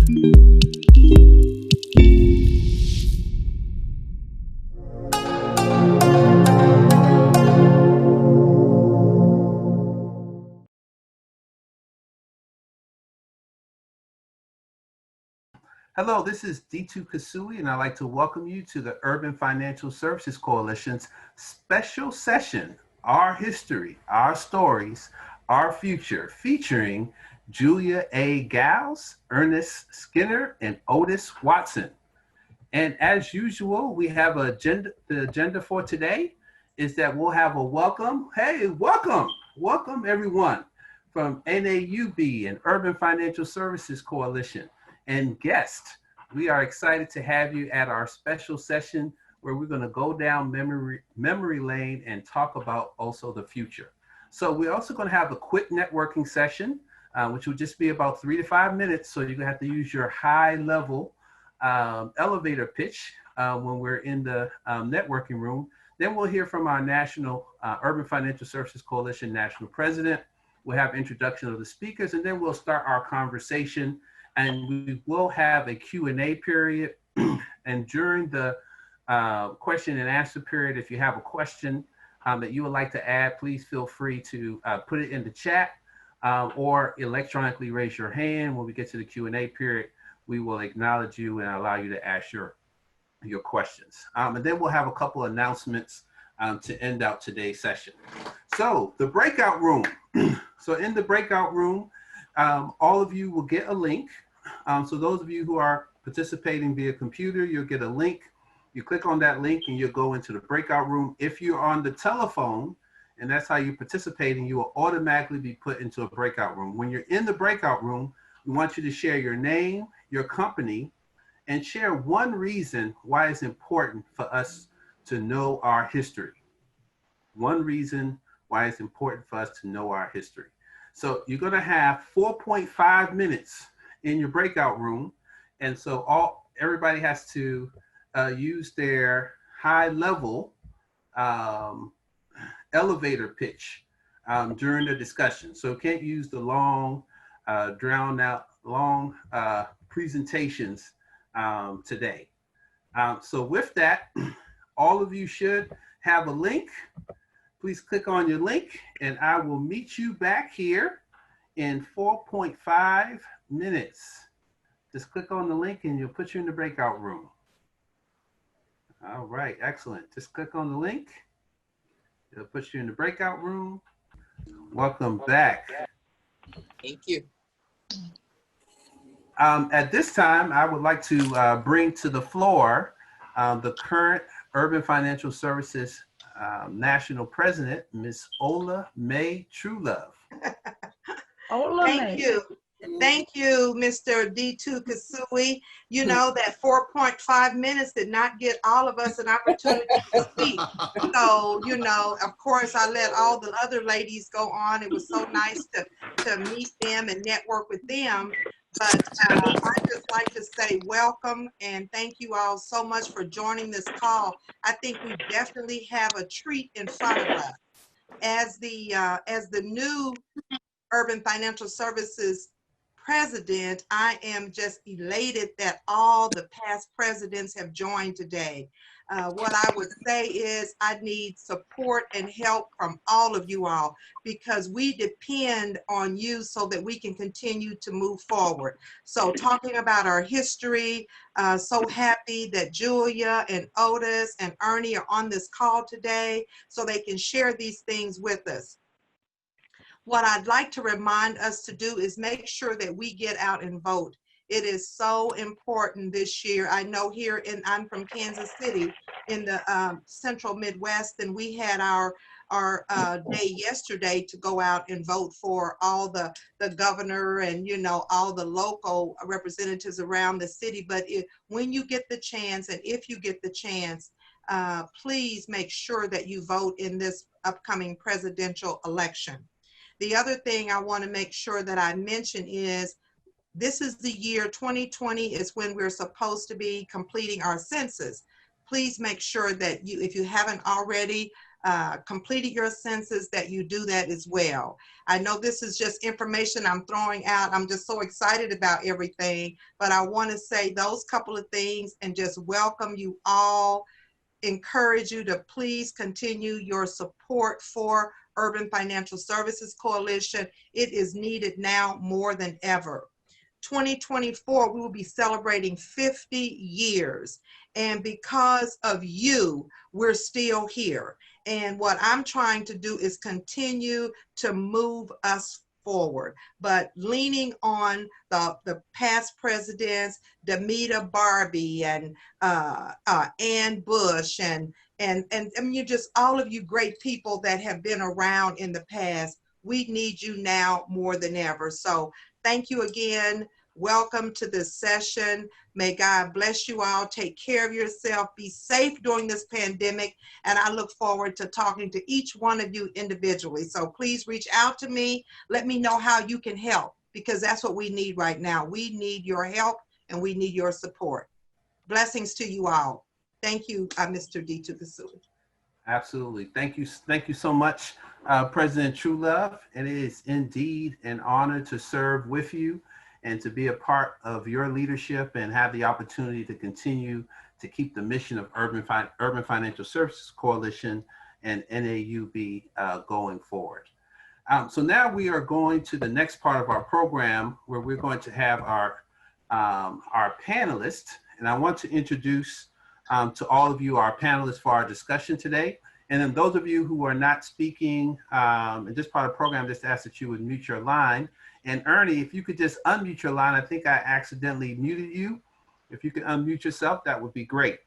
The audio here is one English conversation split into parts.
Hello, this is D2 Kasui, and I'd like to welcome you to the Urban Financial Services Coalition's special session, Our History, Our Stories, Our Future, featuring Julia A. Gayles, Ernest Skinner, and Otis Watson. And as usual, we have the agenda for today is that we'll have a welcome. Hey, welcome everyone from NAUB and Urban Financial Services Coalition. And guest, we are excited to have you at our special session where we're going to go down memory lane and talk about also the future. So we're also going to have a quick networking session, which will just be about 3 to 5 minutes. So you're going to have to use your high level elevator pitch when we're in the networking room. Then we'll hear from our National Urban Financial Services Coalition National President. We'll have introduction of the speakers, and then we'll start our conversation. And we will have a Q&A period. And during the question and answer period, if you have a question that you would like to add, please feel free to put it in the chat or electronically raise your hand. When we get to the Q&A period, we will acknowledge you and allow you to ask your questions. And then we'll have a couple announcements to end out today's session. So the breakout room. So in the breakout room, all of you will get a link. So those of you who are participating via computer, you'll get a link. You click on that link and you'll go into the breakout room. If you're on the telephone, and that's how you're participating, you will automatically be put into a breakout room. When you're in the breakout room, we want you to share your name, your company, and share one reason why it's important for us to know our history. One reason why it's important for us to know our history. So you're going to have 4.5 minutes in your breakout room. And so everybody has to use their high level elevator pitch during the discussion. So you can't use the long, drowned out, long presentations today. So with that, all of you should have a link. Please click on your link and I will meet you back here in 4.5 minutes. Just click on the link and you'll put you in the breakout room. All right, excellent. Just click on the link. It'll put you in the breakout room. Welcome back. Thank you. At this time, I would like to bring to the floor the current Urban Financial Services National President, Ms. Ola Mae Truelove. Thank you. Thank you, Mr. D2 Kasui. You know that 4.5 minutes did not get all of us an opportunity to speak. So, you know, of course, I let all the other ladies go on. It was so nice to meet them and network with them. But I just like to say welcome and thank you all so much for joining this call. I think we definitely have a treat in front of us. As the new Urban Financial Services President, I am just elated that all the past presidents have joined today. What I would say is I need support and help from all of you all because we depend on you so that we can continue to move forward. So talking about our history, so happy that Julia and Otis and Ernie are on this call today so they can share these things with us. What I'd like to remind us to do is make sure that we get out and vote. It is so important this year. I know I'm from Kansas City in the central Midwest, and we had our day yesterday to go out and vote for all the governor and, you know, all the local representatives around the city. But when you get the chance, and if you get the chance, please make sure that you vote in this upcoming presidential election. The other thing I want to make sure that I mention is this is the year 2020 is when we're supposed to be completing our census. Please make sure that if you haven't already completed your census, that you do that as well. I know this is just information I'm throwing out. I'm just so excited about everything, but I want to say those couple of things and just welcome you all, encourage you to please continue your support for Urban Financial Services Coalition. It is needed now more than ever. 2024, we will be celebrating 50 years. And because of you, we're still here. And what I'm trying to do is continue to move us forward, but leaning on the past presidents, Demita Barbie and Ann Bush and I mean, you just all of you great people that have been around in the past. We need you now more than ever. So thank you again. Welcome to this session. May God bless you all. Take care of yourself. Be safe during this pandemic. And I look forward to talking to each one of you individually. So please reach out to me. Let me know how you can help, because that's what we need right now. We need your help and we need your support. Blessings to you all. Thank you, Mr. D2 Kasui. Absolutely. Thank you. Thank you so much, President Truelove. It is indeed an honor to serve with you and to be a part of your leadership and have the opportunity to continue to keep the mission of Urban Financial Services Coalition and NAUB going forward. So now we are going to the next part of our program, where we're going to have our panelists. And I want to introduce to all of you our panelists for our discussion today. And then those of you who are not speaking in this part of the program, just ask that you would mute your line. And Ernie, if you could just unmute your line. I think I accidentally muted you. If you could unmute yourself, that would be great.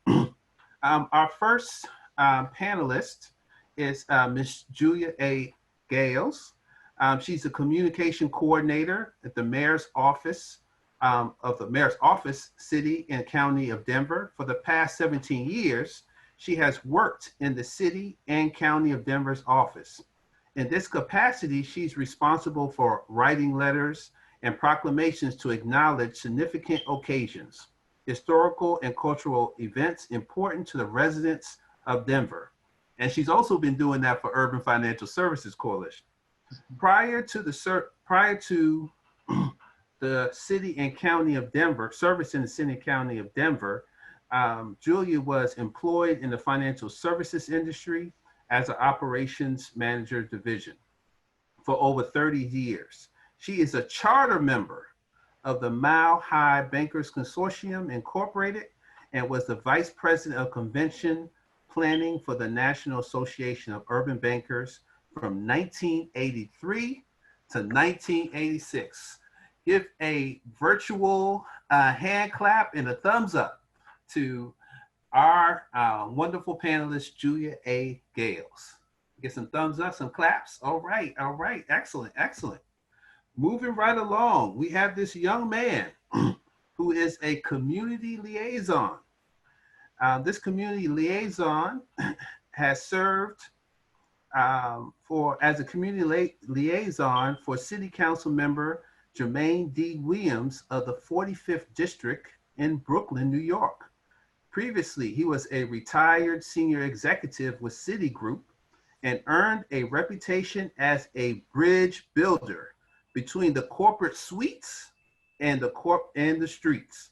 Our first panelist is Ms. Julia A. Gayles. She's a communication coordinator at the Mayor's Office of the Mayor's Office, City and County of Denver. For the past 17 years, she has worked in the City and County of Denver's office. In this capacity, she's responsible for writing letters and proclamations to acknowledge significant occasions, historical and cultural events important to the residents of Denver. And she's also been doing that for Urban Financial Services Coalition. Prior to the City and County of Denver, service in the City and County of Denver, Julia was employed in the financial services industry as an operations manager division for over 30 years. She is a charter member of the Mile High Bankers Consortium Incorporated and was the vice president of convention planning for the National Association of Urban Bankers from 1983 to 1986. Give a virtual hand clap and a thumbs up to our wonderful panelist, Julia A. Gayles. Get some thumbs up, some claps. All right, excellent, excellent. Moving right along, we have this young man who is a community liaison. This community liaison has served as a community liaison for City Council member Jermaine D. Williams of the 45th District in Brooklyn, New York. Previously, he was a retired senior executive with Citigroup and earned a reputation as a bridge builder between the corporate suites and the streets.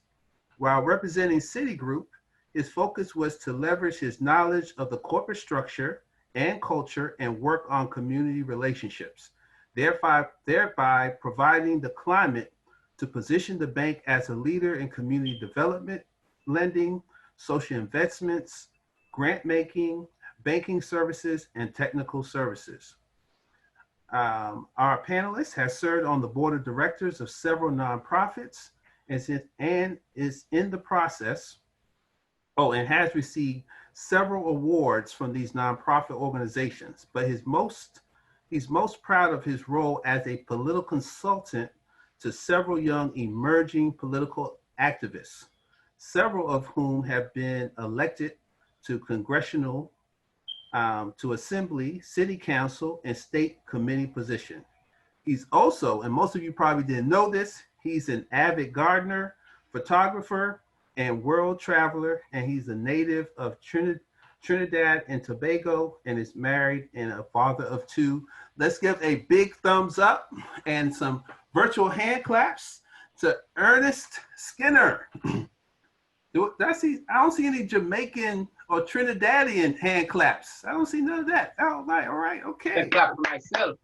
While representing Citigroup, his focus was to leverage his knowledge of the corporate structure and culture and work on community relationships, thereby providing the climate to position the bank as a leader in community development, lending, social investments, grant making, banking services, and technical services. Our panelist has served on the board of directors of several nonprofits and is in the process, and has received several awards from these nonprofit organizations, but he's most proud of his role as a political consultant to several young emerging political activists, several of whom have been elected to congressional, to assembly, city council, and state committee position. He's also, and most of you probably didn't know this, he's an avid gardener, photographer, and world traveler, and he's a native of Trinidad and Tobago, and is married and a father of two. Let's give a big thumbs up and some virtual hand claps to Ernest Skinner. I don't see any Jamaican or Trinidadian hand claps. I don't see none of that. Oh, right, all right, okay. I clap for myself.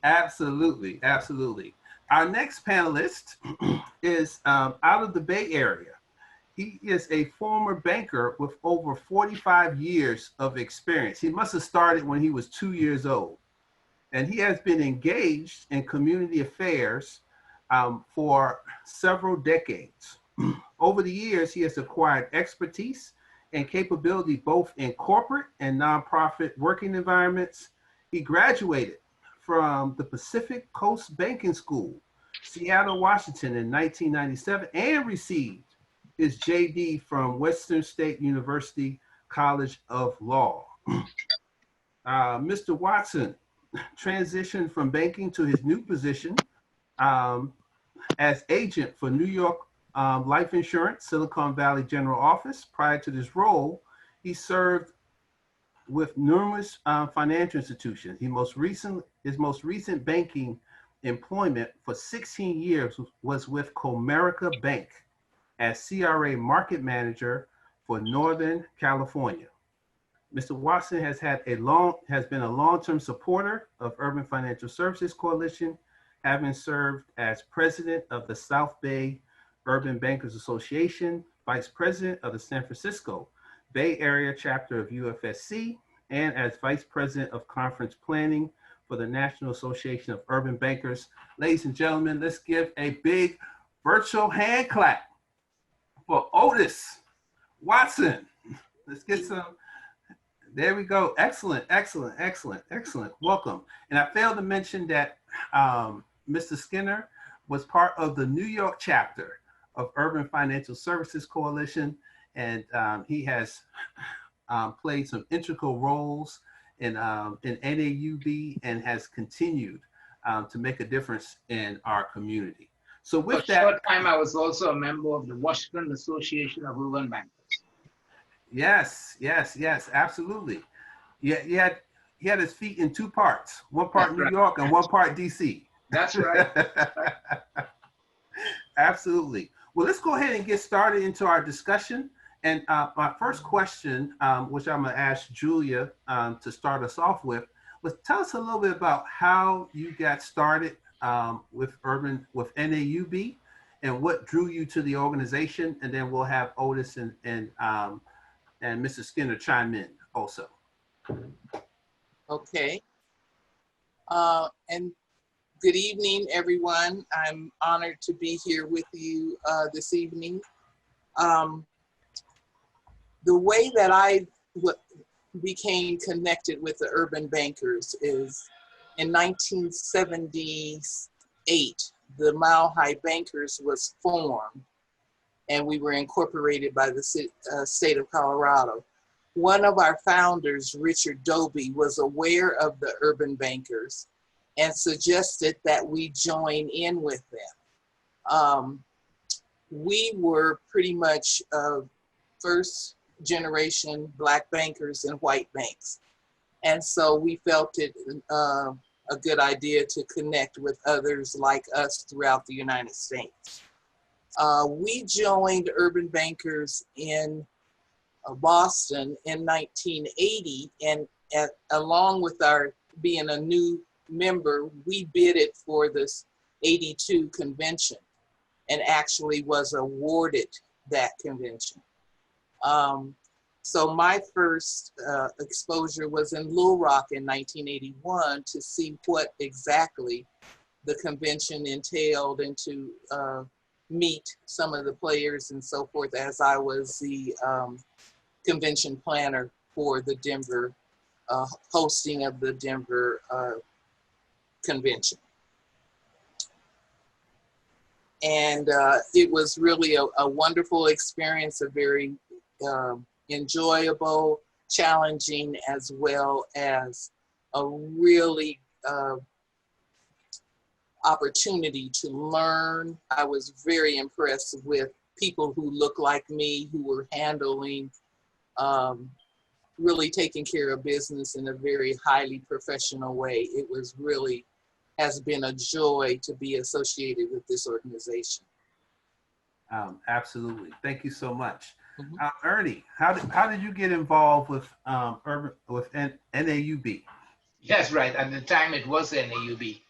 Absolutely, absolutely. Our next panelist is out of the Bay Area. He is a former banker with over 45 years of experience. He must have started when he was 2 years old. And he has been engaged in community affairs for several decades. Over the years, he has acquired expertise and capability both in corporate and nonprofit working environments. He graduated from the Pacific Coast Banking School, Seattle, Washington in 1997, and received his JD from Western State University College of Law. Mr. Watson transitioned from banking to his new position as agent for New York Life Insurance, Silicon Valley General Office. Prior to this role, he served with numerous financial institutions. His most recent banking employment for 16 years was with Comerica Bank as CRA market manager for Northern California. Mr. Watson has been a long-term supporter of Urban Financial Services Coalition, having served as president of the South Bay Urban Bankers Association, vice president of the San Francisco Bay Area chapter of UFSC, and as vice president of conference planning for the National Association of Urban Bankers. Ladies and gentlemen, let's give a big virtual hand clap for Otis Watson. Let's get some. There we go. Excellent, excellent, excellent, excellent. Welcome. And I failed to mention that Mr. Skinner was part of the New York chapter of Urban Financial Services Coalition, and he has played some integral roles in NAUB and has continued to make a difference in our community. So with that, for a short time, I was also a member of the Washington Association of Urban Bankers. Yes, yes, yes, absolutely. Yeah, he had his feet in two parts, one part That's New right. York and one part DC. That's right. Absolutely. Well, let's go ahead and get started into our discussion. And my first question, which I'm going to ask Julia to start us off with, was tell us a little bit about how you got started with NAUB and what drew you to the organization. And then we'll have Otis and Mr. Skinner chime in also. Okay. And good evening, everyone. I'm honored to be here with you this evening. The way that I became connected with the Urban Bankers is in 1978, the Mile High Bankers was formed, and we were incorporated by the state of Colorado. One of our founders, Richard Doby, was aware of the Urban Bankers and suggested that we join in with them. We were pretty much first generation Black bankers in white banks. And so we felt it a good idea to connect with others like us throughout the United States. We joined Urban Bankers in Boston in 1980, and along with our being a new member, we bidded for this 82 convention and actually was awarded that convention. So my first exposure was in Little Rock in 1981 to see what exactly the convention entailed and to meet some of the players and so forth, as I was the convention planner for the Denver, hosting of the Denver convention. And it was really a wonderful experience, a very enjoyable, challenging, as well as a really opportunity to learn. I was very impressed with people who look like me, who were handling, really taking care of business in a very highly professional way. It was really, has been a joy to be associated with this organization. Absolutely. Thank you so much. Mhm. Ernie, how did you get involved with NAUB? Yes, right. At the time, it was NAUB.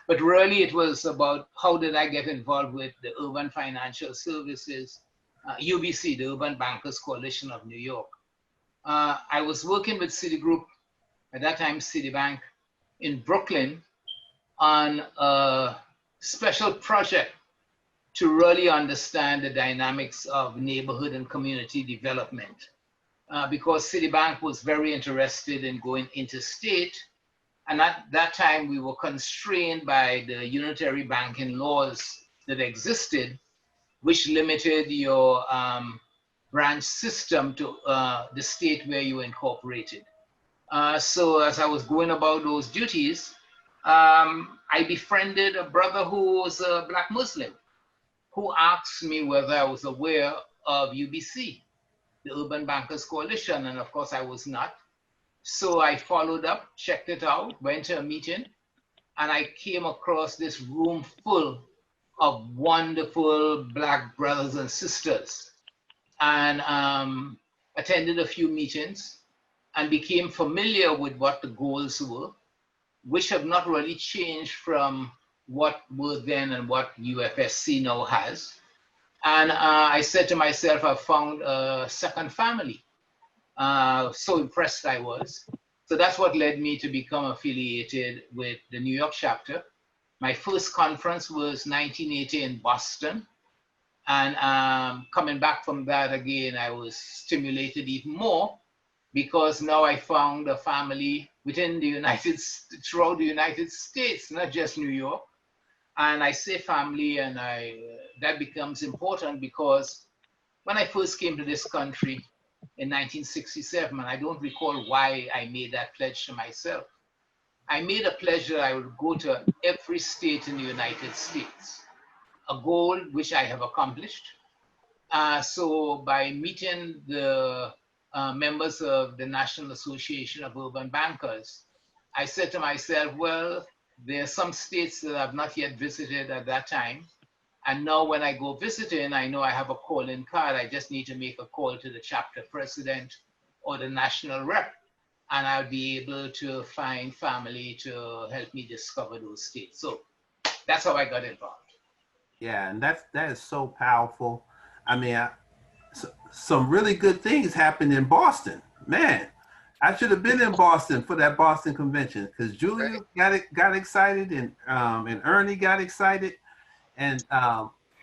But really, it was about how did I get involved with the Urban Financial Services, UBC, the Urban Bankers Coalition of New York. I was working with Citigroup, at that time Citibank, in Brooklyn on a special project to really understand the dynamics of neighborhood and community development. Because Citibank was very interested in going interstate. And at that time, we were constrained by the unitary banking laws that existed, which limited your branch system to the state where you incorporated. So as I was going about those duties, I befriended a brother who was a Black Muslim, who asked me whether I was aware of UBC, the Urban Bankers Coalition, and of course I was not. So I followed up, checked it out, went to a meeting, and I came across this room full of wonderful Black brothers and sisters, and attended a few meetings and became familiar with what the goals were, which have not really changed from what were then and what UFSC now has. And I said to myself, I found a second family. So impressed I was. So that's what led me to become affiliated with the New York chapter. My first conference was 1980 in Boston. And coming back from that again, I was stimulated even more because now I found a family within the throughout the United States, not just New York. And I say family, and that becomes important because when I first came to this country in 1967, and I don't recall why I made that pledge to myself, I made a pledge that I would go to every state in the United States, a goal which I have accomplished. So by meeting the members of the National Association of Urban Bankers, I said to myself, well, there are some states that I've not yet visited at that time. And now when I go visiting, I know I have a call-in card. I just need to make a call to the chapter president or the national rep, and I'll be able to find family to help me discover those states. So that's how I got involved. Yeah, and that is so powerful. I mean, some really good things happened in Boston. Man, I should have been in Boston for that Boston convention because Julia got excited and Ernie got excited. And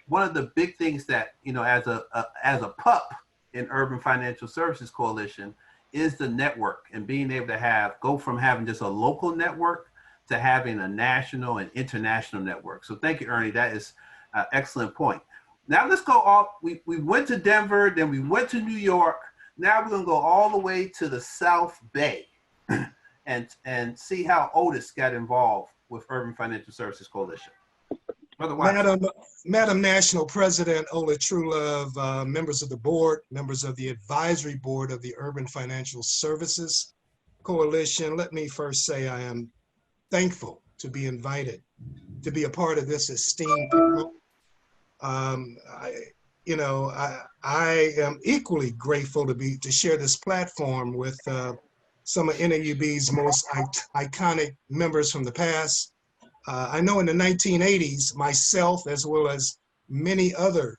one of the big things that, you know, as a pup in Urban Financial Services Coalition is the network and being able to go from having just a local network to having a national and international network. So thank you, Ernie. That is an excellent point. Now let's go off. We went to Denver, then we went to New York. Now we're going to go all the way to the South Bay and see how Otis got involved with Urban Financial Services Coalition. Madam National President Ola Truelove, members of the board, members of the advisory board of the Urban Financial Services Coalition, let me first say I am thankful to be invited to be a part of this esteemed panel. I am equally grateful to share this platform with some of NAUB's most iconic members from the past. I know in the 1980s, myself, as well as many other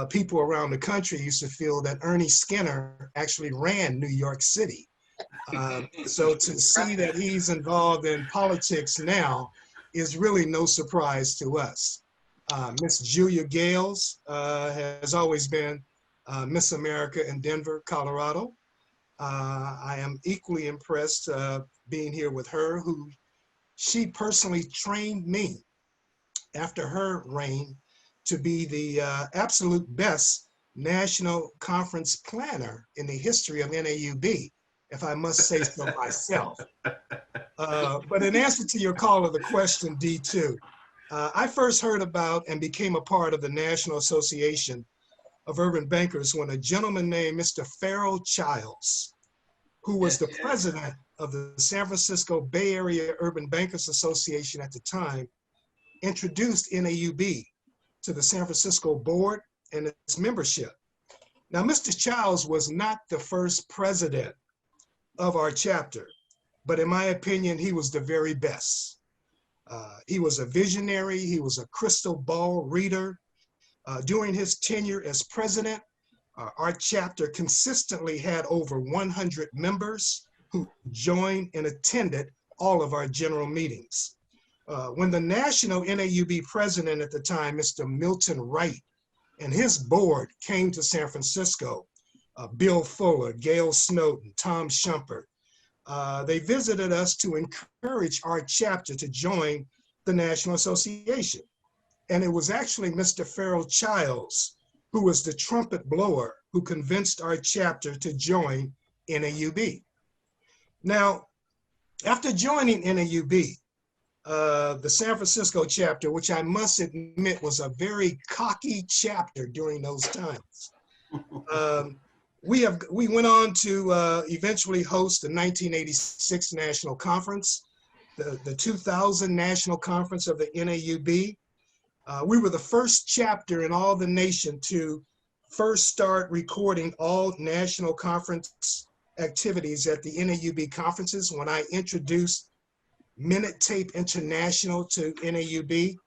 people around the country used to feel that Ernie Skinner actually ran New York City. So to see that he's involved in politics now is really no surprise to us. Miss Julia Gayles has always been Miss America in Denver, Colorado. I am equally impressed being here with her, who she personally trained me after her reign to be the absolute best national conference planner in the history of NAUB, if I must say so myself. But in answer to your call of the question, D2, I first heard about and became a part of the National Association of urban bankers when a gentleman named Mr. Farrell Childs, who was the president of the San Francisco Bay Area Urban Bankers Association at the time, introduced NAUB to the San Francisco board and its membership. Now, Mr. Childs was not the first president of our chapter, but in my opinion, he was the very best. He was a visionary, he was a crystal ball reader. During his tenure as president, our chapter consistently had over 100 members who joined and attended all of our general meetings. When the national NAUB president at the time, Mr. Milton Wright, and his board came to San Francisco, Bill Fuller, Gayles Snowden, Tom Shumpert, they visited us to encourage our chapter to join the National Association. And it was actually Mr. Farrell Childs, who was the trumpet blower, who convinced our chapter to join NAUB. Now, after joining NAUB, the San Francisco chapter, which I must admit was a very cocky chapter during those times, we went on to eventually host the 1986 National Conference, the 2000 National Conference of the NAUB. We were the first chapter in all the nation to first start recording all national conference activities at the NAUB conferences when I introduced Minute Tape International to NAUB.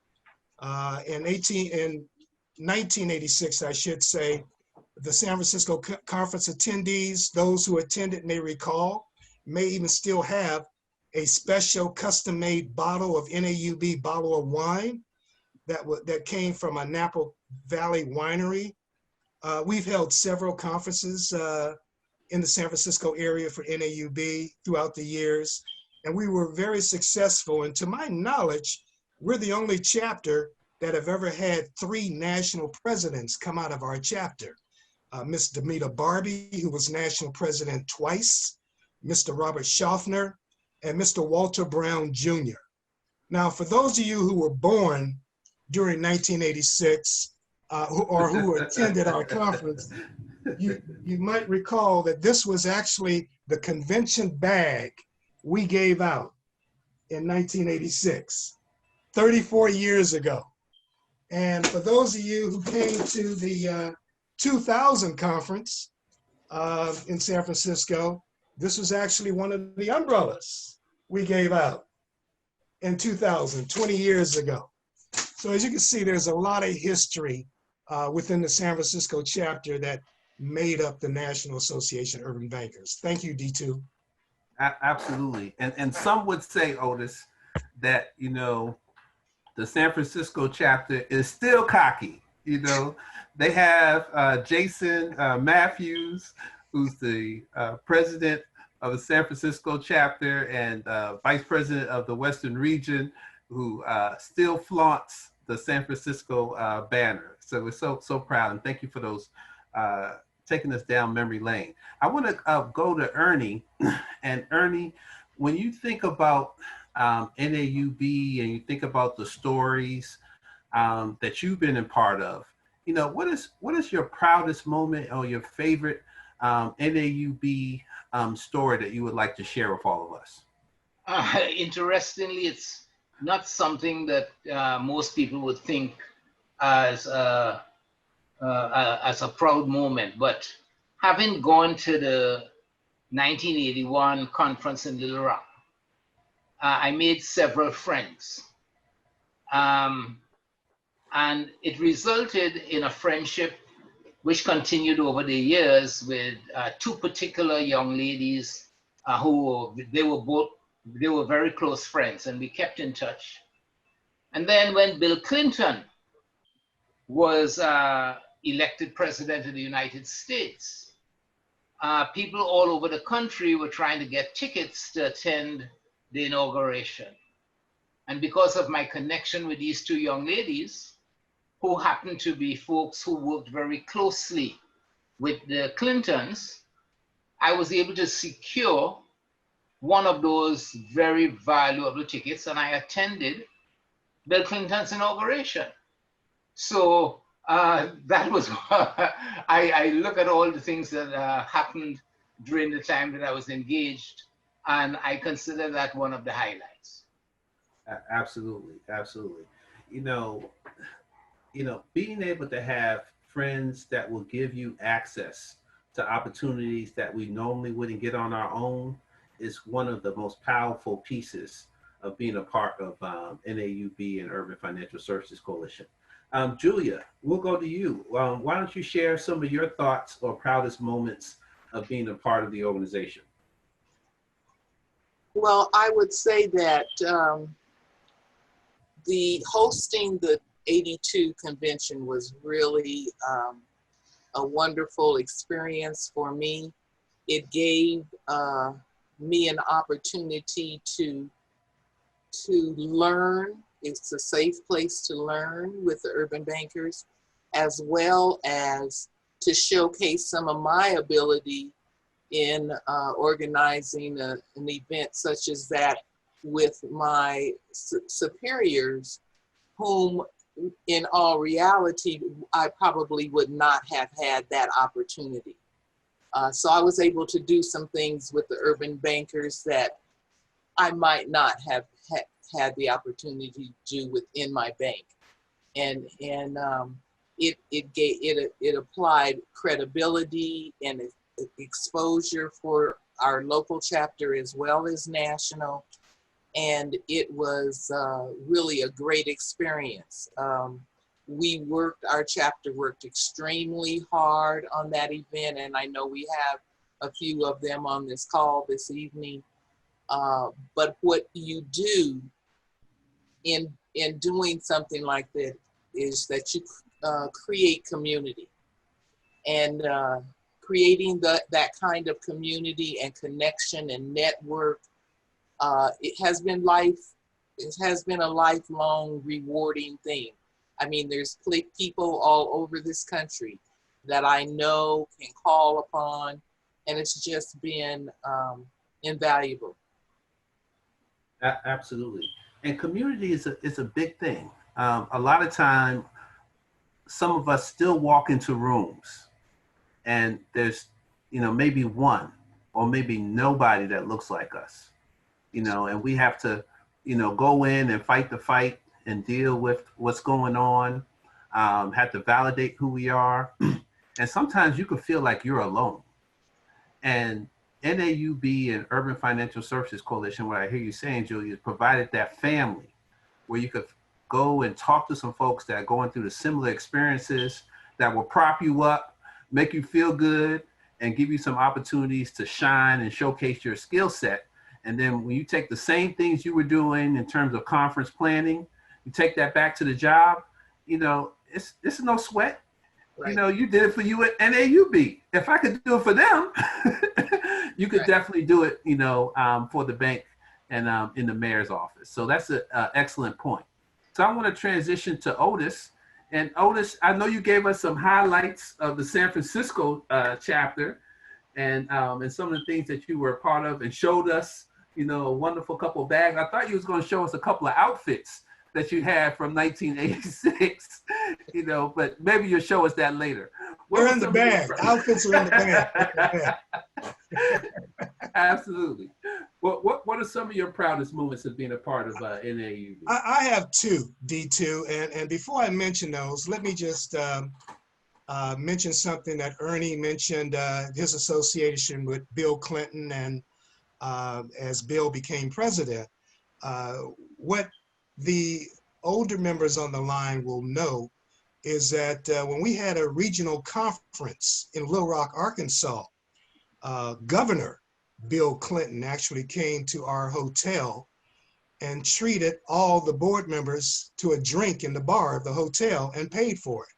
In 1986, I should say, the San Francisco Conference attendees, those who attended may recall, may even still have a special custom-made bottle of NAUB bottle of wine that came from a Napa Valley winery. We've held several conferences in the San Francisco area for NAUB throughout the years, and we were very successful. And to my knowledge, we're the only chapter that have ever had 3 national presidents come out of our chapter. Ms. Demita Barbie, who was national president twice, Mr. Robert Schaffner, and Mr. Walter Brown Jr. Now, for those of you who were born during 1986 or who attended our conference, you might recall that this was actually the convention bag we gave out in 1986, 34 years ago. And for those of you who came to the 2000 conference in San Francisco, this was actually one of the umbrellas we gave out in 2000, 20 years ago. So as you can see, there's a lot of history within the San Francisco chapter that made up the National Association of Urban Bankers. Thank you, D2. Absolutely. And some would say, Otis, that, you know, the San Francisco chapter is still cocky. You know, they have Jason Matthews, who's the president of the San Francisco chapter and vice president of the Western region, who still flaunts the San Francisco banner. So we're so proud, and thank you for those taking us down memory lane. I want to go to Ernie, and Ernie, when you think about NAUB and you think about the stories that you've been a part of, you know, what is your proudest moment or your favorite NAUB story that you would like to share with all of us? Interestingly, it's not something that most people would think as a proud moment, but having gone to the 1981 conference in Little Rock, I made several friends. And it resulted in a friendship which continued over the years with 2 particular young ladies who they were very close friends, and we kept in touch. And then when Bill Clinton was elected president of the United States, people all over the country were trying to get tickets to attend the inauguration. And because of my connection with these 2 young ladies, who happened to be folks who worked very closely with the Clintons, I was able to secure one of those very valuable tickets, and I attended Bill Clinton's inauguration. So That was, I look at all the things that happened during the time that I was engaged, and I consider that one of the highlights. Absolutely, absolutely. You know, being able to have friends that will give you access to opportunities that we normally wouldn't get on our own is one of the most powerful pieces of being a part of NAUB and Urban Financial Services Coalition. Julia, we'll go to you. Why don't you share some of your thoughts or proudest moments of being a part of the organization? Well, I would say that the hosting the 82 convention was really a wonderful experience for me. It gave me an opportunity to learn. It's a safe place to learn with the urban bankers, as well as to showcase some of my ability in organizing an event such as that with my superiors, whom in all reality, I probably would not have had that opportunity. So I was able to do some things with the urban bankers that I might not have had the opportunity to do within my bank. And it applied credibility and exposure for our local chapter as well as national. And it was really a great experience. Our chapter worked extremely hard on that event, and I know we have a few of them on this call this evening. But what you do in doing something like that is that you create community, and creating that kind of community and connection and network. It has been a lifelong rewarding thing. I mean, there's people all over this country that I know can call upon, and it's just been invaluable. Absolutely. And community is a big thing. A lot of time, some of us still walk into rooms and there's, maybe one or maybe nobody that looks like us, and we have to, go in and fight the fight and deal with what's going on, have to validate who we are. And sometimes you can feel like you're alone. And NAUB and Urban Financial Services Coalition, what I hear you saying, Julia, provided that family where you could go and talk to some folks that are going through the similar experiences that will prop you up, make you feel good, and give you some opportunities to shine and showcase your skill set. And then when you take the same things you were doing in terms of conference planning, you take that back to the job, it's no sweat. Right. You did it for you at NAUB. If I could do it for them, you could definitely do it, for the bank and in the mayor's office. So that's an excellent point. So I want to transition to Otis. And Otis, I know you gave us some highlights of the San Francisco chapter and some of the things that you were a part of, and showed us, a wonderful couple of bags. I thought you was going to show us a couple of outfits that you had from 1986, but maybe you'll show us that later. They're in the bag. Outfits are in the bag. Absolutely. What are some of your proudest moments of being a part of NAUB? I have two, D2, and before I mention those, let me just mention something that Ernie mentioned, his association with Bill Clinton, and as Bill became president. What the older members on the line will know is that when we had a regional conference in Little Rock, Arkansas, Governor Bill Clinton actually came to our hotel and treated all the board members to a drink in the bar of the hotel and paid for it.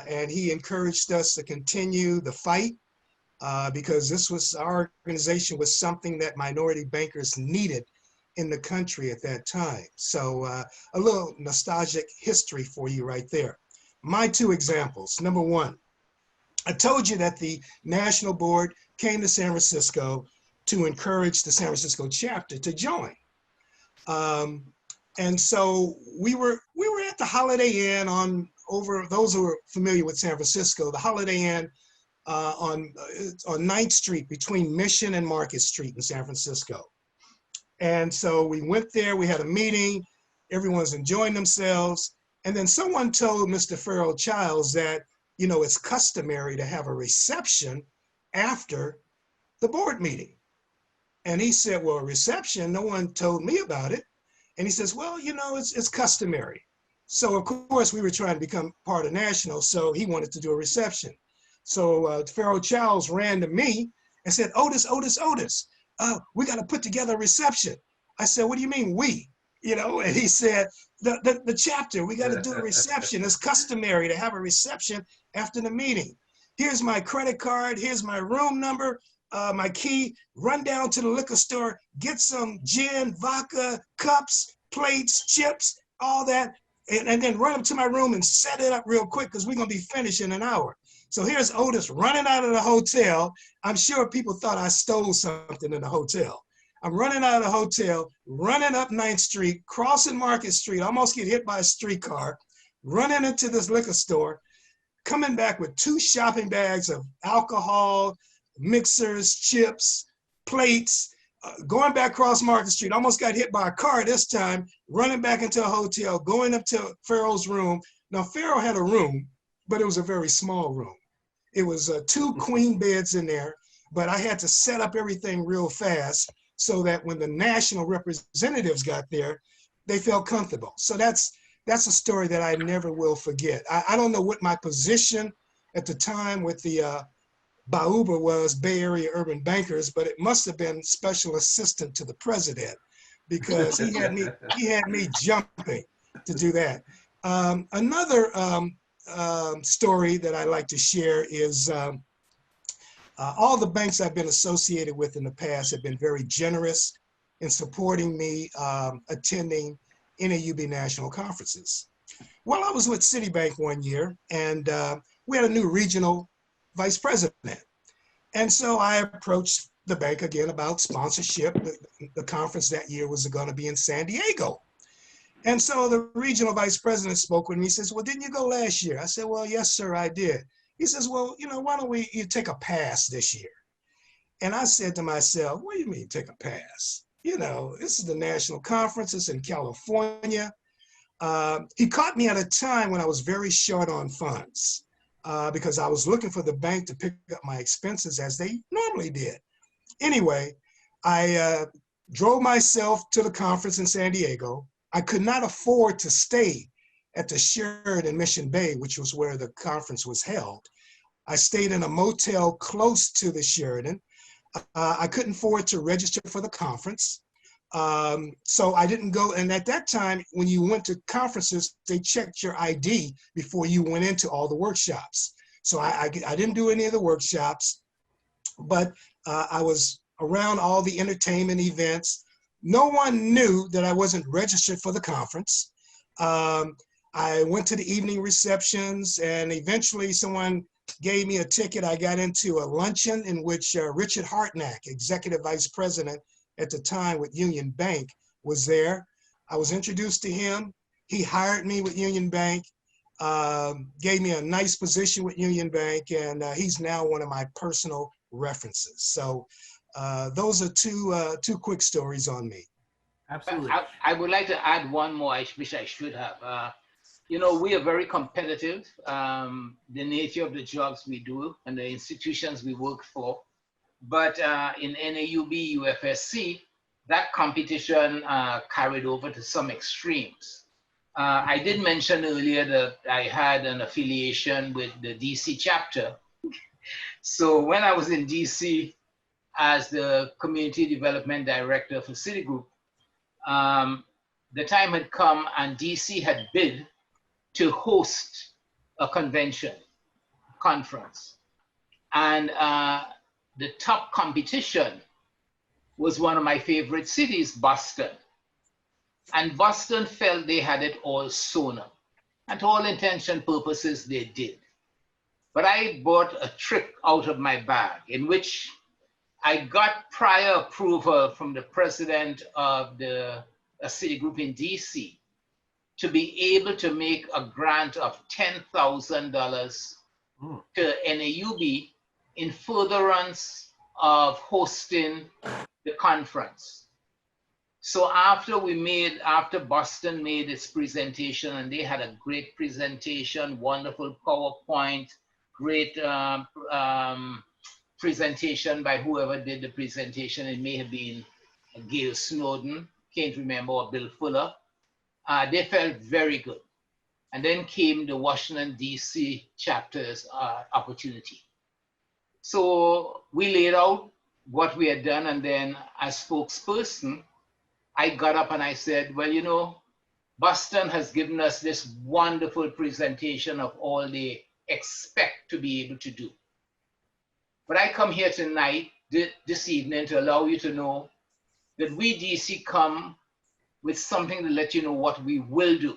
And he encouraged us to continue the fight because our organization was something that minority bankers needed in the country at that time. So a little nostalgic history for you right there. My two examples. Number one, I told you that the national board came to San Francisco to encourage the San Francisco chapter to join. And so we were at the Holiday Inn on over those who are familiar with San Francisco, the Holiday Inn on 9th Street between Mission and Market Street in San Francisco. And so we went there, we had a meeting, everyone's enjoying themselves. And then someone told Mr. Farrell Childs that, you know, it's customary to have a reception after the board meeting. And he said, well, a reception, no one told me about it. And he says, well, you know, it's customary. So of course we were trying to become part of National, so he wanted to do a reception. So Farrell Childs ran to me and said, Otis, we got to put together a reception. I said, what do you mean we? You know, and he said, the chapter, we got to do a reception. It's customary to have a reception after the meeting. Here's my credit card, here's my room number, my key, run down to the liquor store, get some gin, vodka, cups, plates, chips, all that, and then run up to my room and set it up real quick because we're gonna be finished in an hour. So here's Otis running out of the hotel. I'm sure people thought I stole something in the hotel. I'm running out of the hotel, running up 9th Street, crossing Market Street, almost get hit by a streetcar, running into this liquor store, coming back with 2 shopping bags of alcohol, mixers, chips, plates, going back across Market Street, almost got hit by a car this time, running back into a hotel, going up to Farrell's room. Now Farrell had a room, but it was a very small room. It was 2 queen beds in there, but I had to set up everything real fast so that when the national representatives got there, they felt comfortable. So that's a story that I never will forget. I don't know what my position at the time with the BAUBA was, Bay Area Urban Bankers, but it must have been special assistant to the president because he had me jumping to do that. Another story that I like to share is all the banks I've been associated with in the past have been very generous in supporting me attending NAUB national conferences. Well, I was with Citibank one year and we had a new regional vice president. And so I approached the bank again about sponsorship. The conference that year was going to be in San Diego. And so the regional vice president spoke with me. He says, well, didn't you go last year? I said, well, yes, sir, I did. He says, well, you know, why don't you take a pass this year? And I said to myself, what do you mean take a pass? You know, this is the national conference, it's in California. He caught me at a time when I was very short on funds because I was looking for the bank to pick up my expenses as they normally did. Anyway, I drove myself to the conference in San Diego. I could not afford to stay at the Sheraton in Mission Bay, which was where the conference was held. I stayed in a motel close to the Sheraton. I couldn't afford to register for the conference. So I didn't go, and at that time, when you went to conferences, they checked your ID before you went into all the workshops. So I didn't do any of the workshops, but I was around all the entertainment events. No one knew that I wasn't registered for the conference. I went to the evening receptions and eventually someone gave me a ticket. I got into a luncheon in which Richard Hartnack, executive vice president at the time with Union Bank, was there. I was introduced to him. He hired me with Union Bank, gave me a nice position with Union Bank, and he's now one of my personal references. So those are two quick stories on me. Absolutely. I would like to add one more, which I should have. You know, we are very competitive. The nature of the jobs we do and the institutions we work for. But in NAUB, UFSC, that competition carried over to some extremes. I did mention earlier that I had an affiliation with the DC chapter. So when I was in DC as the community development director for Citigroup, the time had come and DC had bid to host a conference. And the top competition was one of my favorite cities, Boston. And Boston felt they had it all sewn up. And to all intents and purposes, they did. But I bought a trick out of my bag in which I got prior approval from the president of the Citigroup in DC to be able to make a grant of $10,000 to NAUB in furtherance of hosting the conference. So after Boston made its presentation, and they had a great presentation, wonderful PowerPoint, great presentation by whoever did the presentation. It may have been Gayles Snowden, can't remember, or Bill Fuller. They felt very good. And then came the Washington, D.C. chapter's opportunity. So we laid out what we had done, and then as spokesperson, I got up and I said, well, you know, Boston has given us this wonderful presentation of all they expect to be able to do. But I come here tonight, this evening, to allow you to know that we, DC, come with something to let you know what we will do.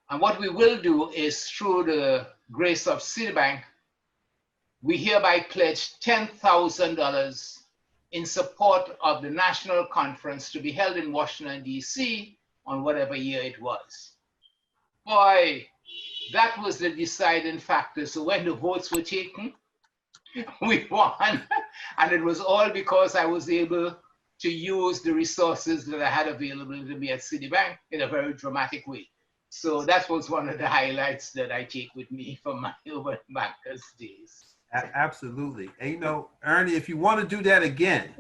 And what we will do is, through the grace of Citibank, we hereby pledge $10,000 in support of the national conference to be held in Washington, D.C. on whatever year it was. Boy, that was the deciding factor. So when the votes were taken, we won. And it was all because I was able to use the resources that I had available to me at Citibank in a very dramatic way. So that was one of the highlights that I take with me from my urban bankers days. Absolutely. And you know, Ernie, if you want to do that again,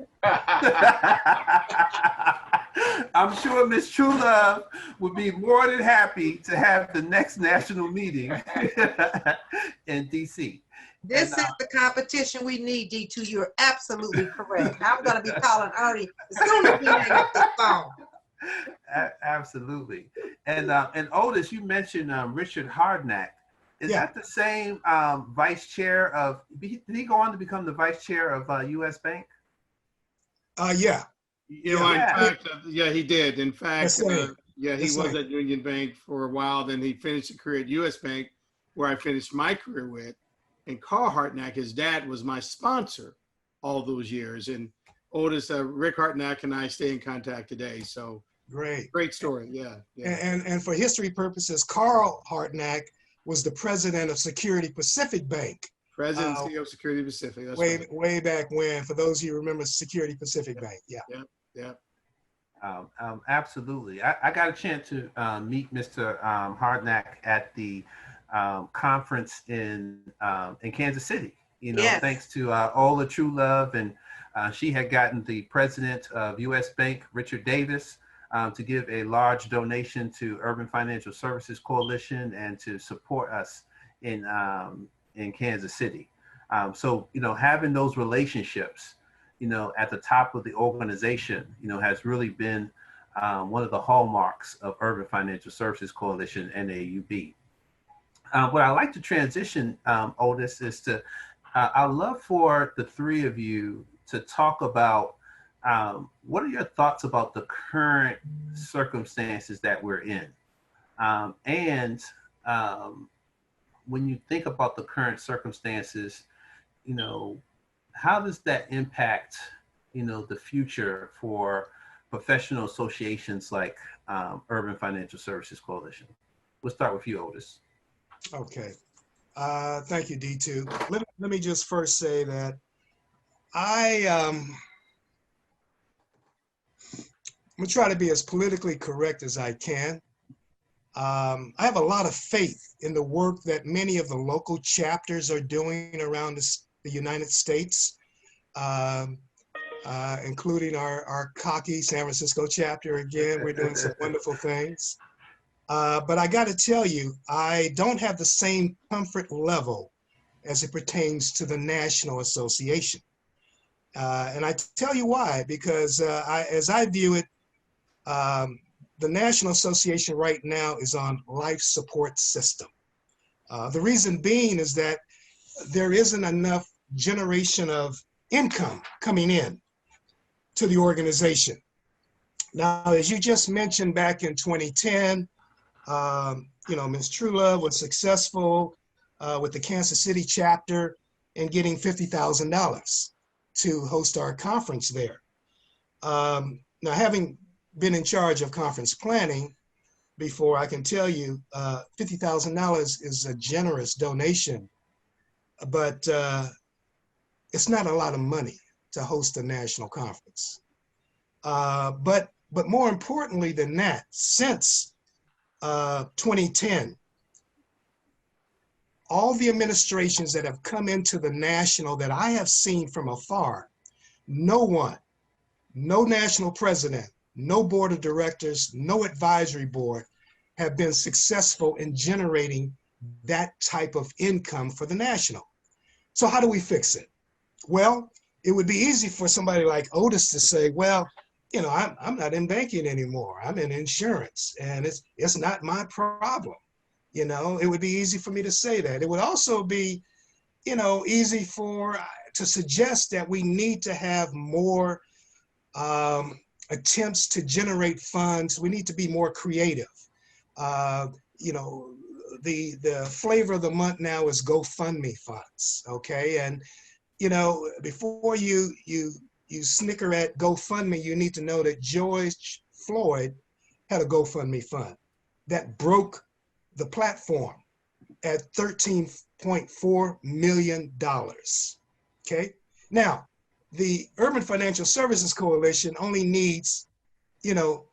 I'm sure Ms. Truelove would be more than happy to have the next national meeting in DC. This is the competition we need, D2. You're absolutely correct. I'm going to be calling Ernie as soon as we hang up the phone. Absolutely. And Otis, you mentioned Richard Hardnack. Is that the same vice chair of, did he go on to become the vice chair of US Bank? Yeah. You know, in fact, yeah, he did. In fact, yeah, he That's was right. at Union Bank for a while. Then he finished a career at US Bank, where I finished my career with. And Carl Hartnack, his dad, was my sponsor all those years. And Otis, Rick Hartnack and I stay in contact today. So great story. Yeah. And for history purposes, Carl Hartnack was the president of Security Pacific Bank. President and CEO of Security Pacific. That's way back when, for those of you who remember Security Pacific Bank. Yeah. Absolutely. I got a chance to meet Mr. Hardnack at the conference in Kansas City. You know, thanks to Ola Truelove, and she had gotten the president of US Bank, Richard Davis, to give a large donation to Urban Financial Services Coalition and to support us in Kansas City. So, you know, having those relationships, you know, at the top of the organization, you know, has really been one of the hallmarks of Urban Financial Services Coalition, NAUB. What I like to transition, Otis, is to, I'd love for the three of you to talk about what are your thoughts about the current circumstances that we're in? And when you think about the current circumstances, you know, how does that impact, you know, the future for professional associations like Urban Financial Services Coalition? We'll start with you, Otis. Okay. Thank you, D2. Let me just first say that I'm gonna try to be as politically correct as I can. I have a lot of faith in the work that many of the local chapters are doing around the United States, including our cocky San Francisco chapter. Again, we're doing some wonderful things. But I got to tell you, I don't have the same comfort level as it pertains to the National Association. And I tell you why, because as I view it, the National Association right now is on life support system. The reason being is that there isn't enough generation of income coming in to the organization. Now, as you just mentioned, back in 2010, you know, Ms. Truelove was successful with the Kansas City chapter in getting $50,000 to host our conference there. Now, having been in charge of conference planning, before, I can tell you $50,000 is a generous donation, but it's not a lot of money to host a national conference. But more importantly than that, since 2010, all the administrations that have come into the national that I have seen from afar, no one, no national president, no board of directors, no advisory board have been successful in generating that type of income for the national. So how do we fix it? Well, it would be easy for somebody like Otis to say, well, you know, I'm not in banking anymore. I'm in insurance, and it's not my problem. You know, it would be easy for me to say that. It would also be, you know, easy to suggest that we need to have more attempts to generate funds. We need to be more creative. You know, the flavor of the month now is GoFundMe funds, okay? And, you know, before you snicker at GoFundMe, you need to know that George Floyd had a GoFundMe fund that broke the platform at $13.4 million, okay? Now, the Urban Financial Services Coalition only needs, you know,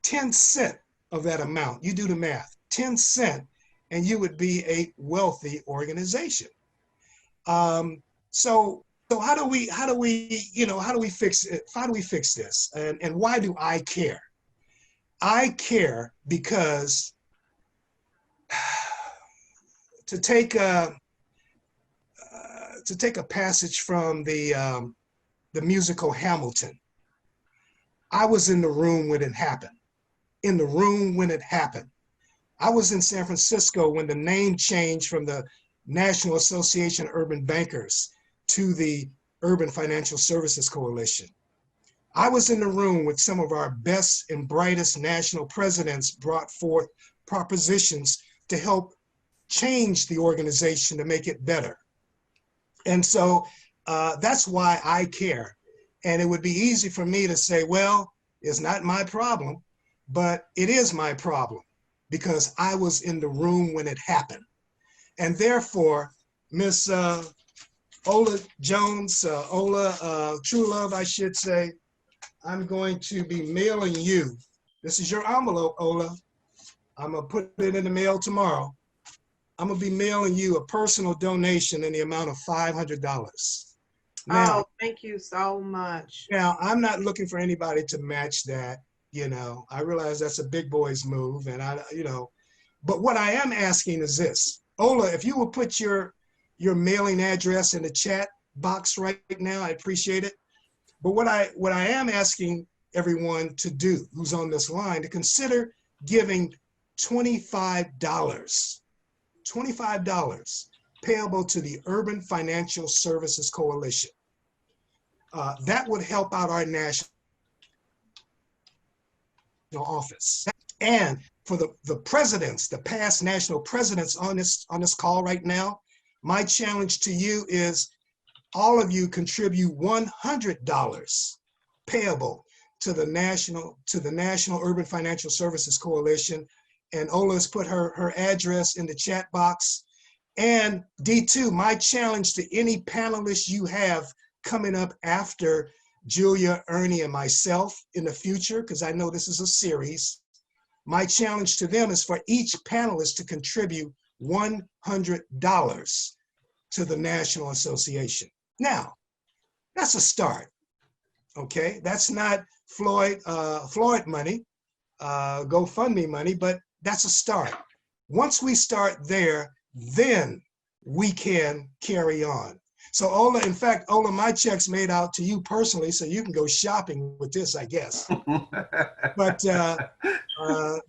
10 cents of that amount. You do the math, 10 cents, and you would be a wealthy organization. So how do we fix it? How do we fix this? And why do I care? I care because to take a passage from the musical Hamilton, I was in the room when it happened. In the room when it happened. I was in San Francisco when the name changed from the National Association of Urban Bankers to the Urban Financial Services Coalition. I was in the room with some of our best and brightest national presidents brought forth propositions to help change the organization to make it better. And so that's why I care. And it would be easy for me to say, well, it's not my problem, but it is my problem because I was in the room when it happened. And therefore, Miss Ola Jones, Ola True Love, I should say, I'm going to be mailing you. This is your envelope, Ola. I'm gonna put it in the mail tomorrow. I'm gonna be mailing you a personal donation in the amount of $500. Now, oh, thank you so much. Now, I'm not looking for anybody to match that. You know, I realize that's a big boy's move, and but what I am asking is this. Ola, if you will put your mailing address in the chat box right now, I appreciate it. But what I am asking everyone to do who's on this line to consider giving $25 payable to the Urban Financial Services Coalition. That would help out our national office. And for the presidents, the past national presidents on this call right now, my challenge to you is all of you contribute $100 payable to the National Urban Financial Services Coalition. And Ola's put her address in the chat box. And D2, my challenge to any panelists you have coming up after Julia, Ernie, and myself in the future, because I know this is a series, my challenge to them is for each panelist to contribute $100 to the National Association. Now, that's a start, okay? That's not Floyd money, GoFundMe money, but that's a start. Once we start there, then we can carry on. So Ola, in fact, Ola, my check's made out to you personally, so you can go shopping with this, I guess. But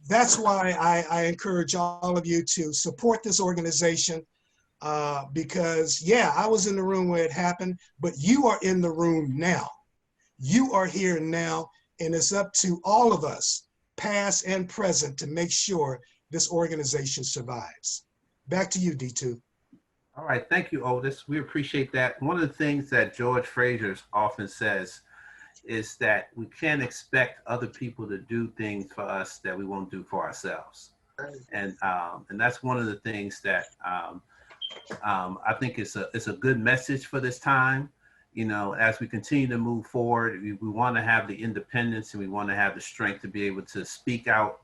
that's why I encourage all of you to support this organization because, yeah, I was in the room where it happened, but you are in the room now. You are here now, and it's up to all of us, past and present, to make sure this organization survives. Back to you, D2. All right, thank you, Otis. We appreciate that. One of the things that George Fraser often says is that we can't expect other people to do things for us that we won't do for ourselves. And that's one of the things that I think it's a good message for this time. You know, as we continue to move forward, we want to have the independence and we want to have the strength to be able to speak out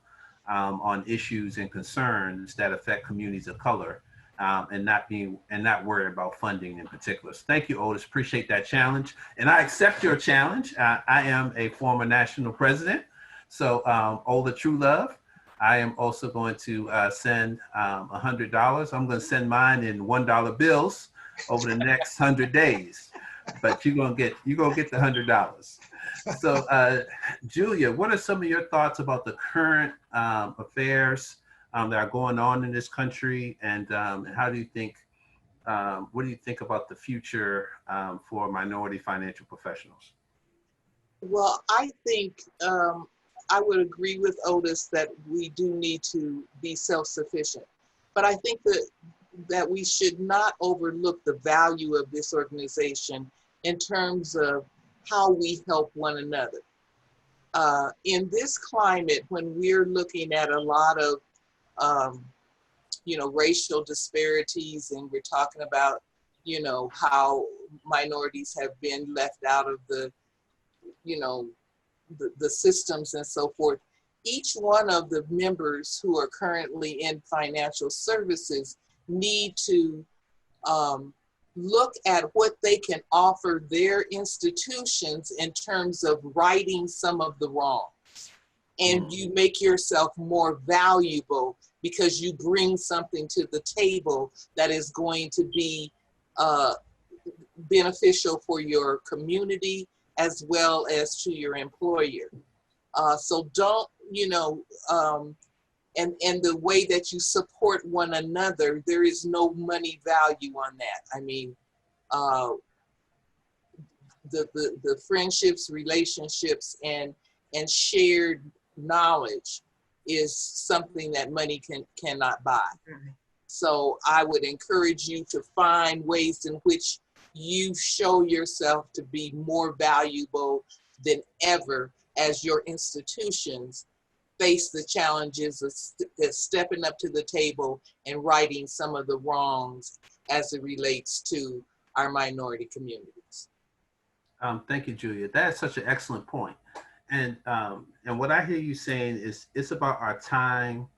on issues and concerns that affect communities of color, and not worry about funding in particular. So thank you, Otis. Appreciate that challenge, and I accept your challenge. I am a former national president, so Ola True Love. I am also going to send $100. I'm going to send mine in $1 bills over the next 100 days, but you're gonna get the $100. So, Julia, what are some of your thoughts about the current affairs that are going on in this country, and how do you think? What do you think about the future for minority financial professionals? Well, I think I would agree with Otis that we do need to be self-sufficient. But I think that we should not overlook the value of this organization in terms of how we help one another. In this climate, when we're looking at a lot of racial disparities, and we're talking about, how minorities have been left out of the systems and so forth, each one of the members who are currently in financial services need to look at what they can offer their institutions in terms of righting some of the wrongs. And you make yourself more valuable because you bring something to the table that is going to be beneficial for your community as well as to your employer. So don't, and the way that you support one another, there is no money value on that. I mean, the friendships, relationships, and shared knowledge is something that money cannot buy. So I would encourage you to find ways in which you show yourself to be more valuable than ever as your institutions face the challenges of stepping up to the table and righting some of the wrongs as it relates to our minority communities. Thank you, Julia. That is such an excellent point. And what I hear you saying is it's about our time,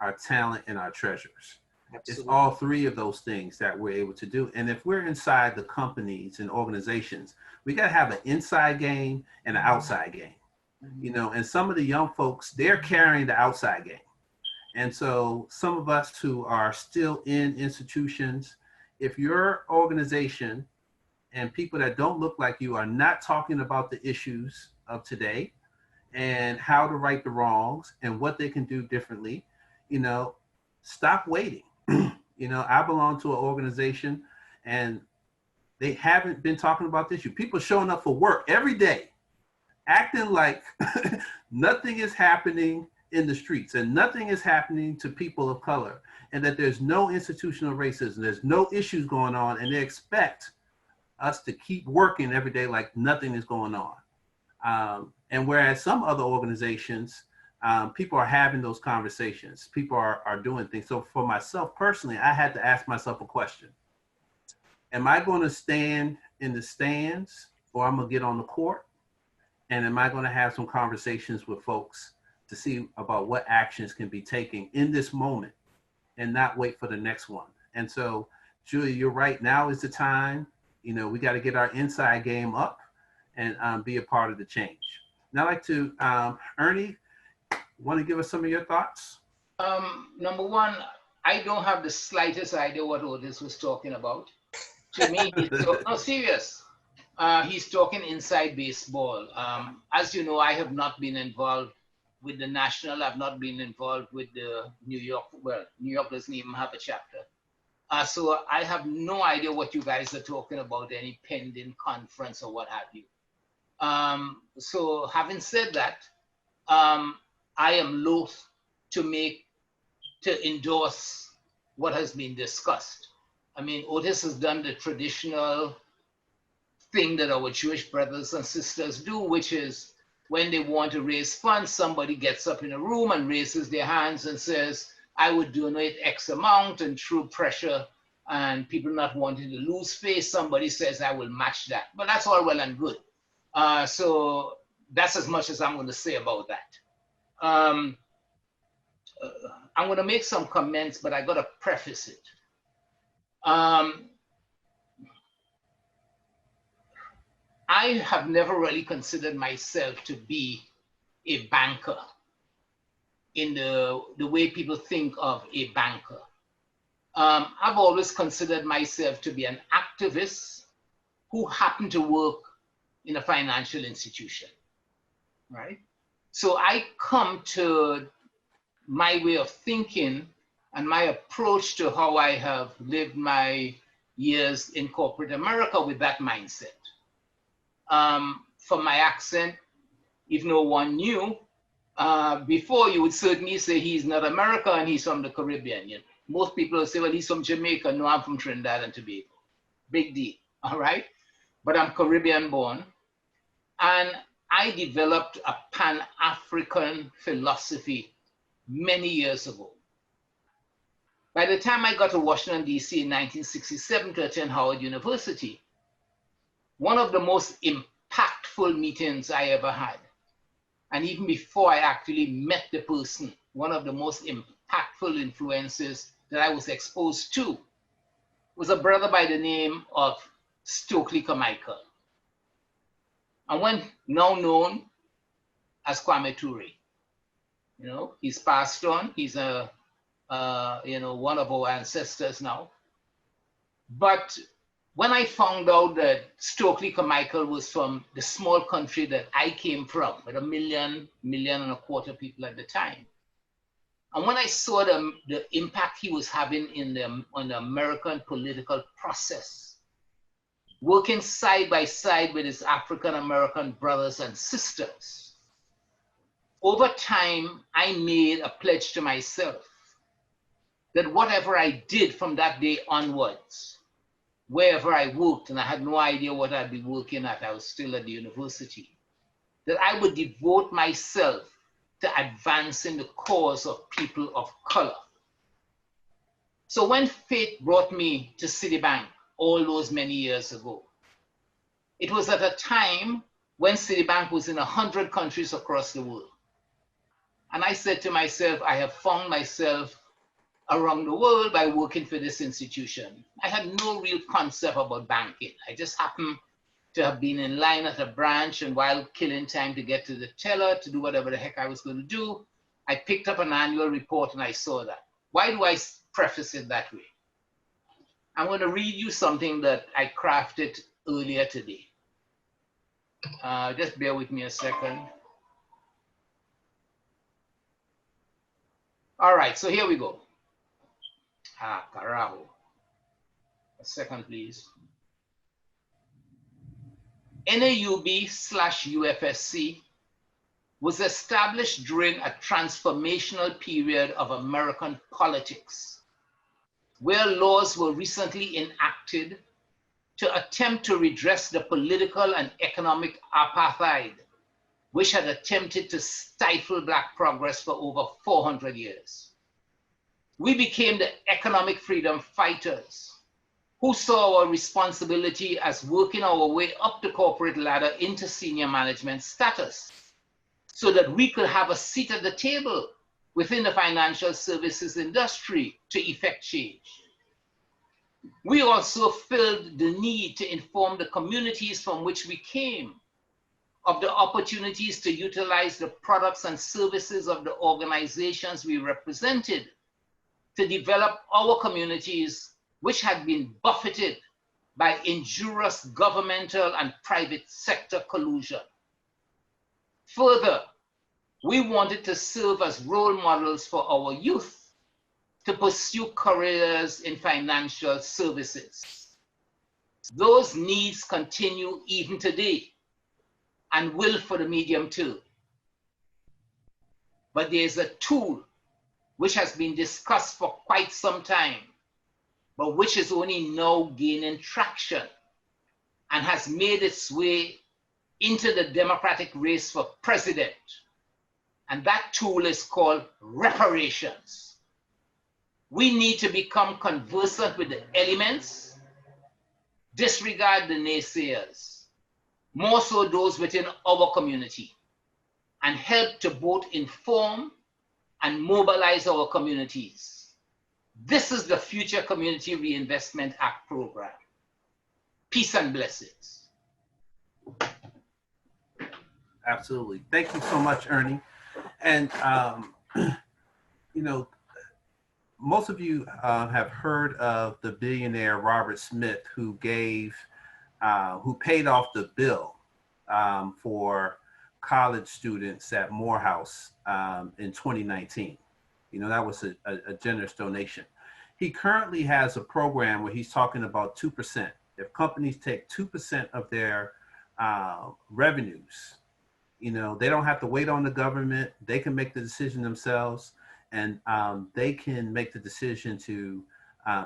our talent, and our treasures. Absolutely. It's all three of those things that we're able to do. And if we're inside the companies and organizations, we got to have an inside game and an outside game. And some of the young folks, they're carrying the outside game. And so some of us who are still in institutions, if your organization and people that don't look like you are not talking about the issues of today and how to right the wrongs and what they can do differently, stop waiting. I belong to an organization and they haven't been talking about this issue. People showing up for work every day, acting like nothing is happening in the streets and nothing is happening to people of color, and that there's no institutional racism, there's no issues going on, and they expect us to keep working every day like nothing is going on. And whereas some other organizations, people are having those conversations, people are doing things. So for myself personally, I had to ask myself a question. Am I going to stand in the stands, or I'm going to get on the court? And am I going to have some conversations with folks to see about what actions can be taken in this moment and not wait for the next one? And so, Julia, you're right. Now is the time. We got to get our inside game up and be a part of the change. Now I'd like to, Ernie, want to give us some of your thoughts? Number one, I don't have the slightest idea what Otis was talking about. To me, no, serious. He's talking inside baseball. As you know, I have not been involved with the National. I've not been involved with the New York. Well, New York doesn't even have a chapter. So I have no idea what you guys are talking about, any pending conference or what have you. So having said that, I am loath to endorse what has been discussed. I mean, Otis has done the traditional thing that our Jewish brothers and sisters do, which is when they want to raise funds, somebody gets up in a room and raises their hands and says, I would donate X amount, and through pressure and people not wanting to lose face, somebody says, I will match that. But that's all well and good. So that's as much as I'm going to say about that. I'm going to make some comments, but I got to preface it. I have never really considered myself to be a banker in the way people think of a banker. I've always considered myself to be an activist who happened to work in a financial institution, right? So I come to my way of thinking and my approach to how I have lived my years in corporate America with that mindset. From my accent, if no one knew, before you would certainly say he's not American and he's from the Caribbean. You know? Most people will say, well, he's from Jamaica. No, I'm from Trinidad and Tobago. Big deal, all right? But I'm Caribbean born. And I developed a Pan-African philosophy many years ago. By the time I got to Washington, D.C. in 1967 to attend Howard University, one of the most impactful meetings I ever had, and even before I actually met the person, one of the most impactful influences that I was exposed to was a brother by the name of Stokely Carmichael, and one now known as Kwame Ture. You know, he's passed on. He's a one of our ancestors now. But when I found out that Stokely Carmichael was from the small country that I came from, with 1.25 million people at the time, and when I saw the impact he was having on the American political process, working side by side with his African-American brothers and sisters, over time, I made a pledge to myself that whatever I did from that day onwards, wherever I worked, and I had no idea what I'd be working at, I was still at the university, that I would devote myself to advancing the cause of people of color. So when fate brought me to Citibank all those many years ago, it was at a time when Citibank was in 100 countries across the world. And I said to myself, I have found myself around the world by working for this institution. I had no real concept about banking. I just happened to have been in line at a branch, and while killing time to get to the teller to do whatever the heck I was going to do, I picked up an annual report and I saw that. Why do I preface it that way? I'm going to read you something that I crafted earlier today. Just bear with me a second. All right, so here we go. Carajo. A second, please. NAUB/UFSC was established during a transformational period of American politics, where laws were recently enacted to attempt to redress the political and economic apartheid, which had attempted to stifle Black progress for over 400 years. We became the economic freedom fighters who saw our responsibility as working our way up the corporate ladder into senior management status so that we could have a seat at the table within the financial services industry to effect change. We also felt the need to inform the communities from which we came of the opportunities to utilize the products and services of the organizations we represented to develop our communities, which had been buffeted by injurious governmental and private sector collusion. Further, we wanted to serve as role models for our youth to pursue careers in financial services. Those needs continue even today and will for the medium term. But there's a tool which has been discussed for quite some time, but which is only now gaining traction. and has made its way into the Democratic race for president. And that tool is called reparations. We need to become conversant with the elements, disregard the naysayers, more so those within our community, and help to both inform and mobilize our communities. This is the Future Community Reinvestment Act program. Peace and blessings. Absolutely. Thank you so much, Ernie. And, you know, most of you have heard of the billionaire Robert Smith, who paid off the bill for college students at Morehouse in 2019. You know, that was a generous donation. He currently has a program where he's talking about 2%. If companies take 2% of their revenues, you know, they don't have to wait on the government. They can make the decision themselves, and they can make the decision to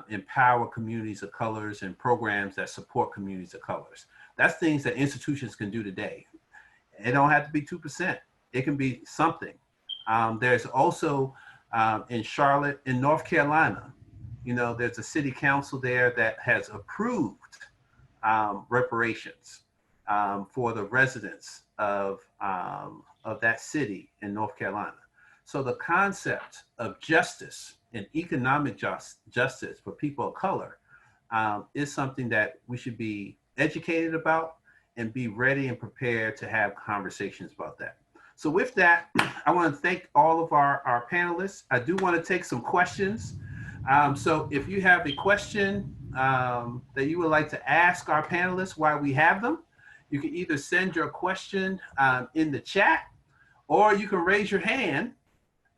empower communities of colors and programs that support communities of colors. That's things that institutions can do today. It don't have to be 2%. It can be something. There's also in Charlotte, in North Carolina, you know, there's a city council there that has approved reparations for the residents of that city in North Carolina. So the concept of justice and economic justice for people of color is something that we should be educated about and be ready and prepared to have conversations about that. So with that, I want to thank all of our panelists. I do want to take some questions. So if you have a question that you would like to ask our panelists while we have them, you can either send your question in the chat, or you can raise your hand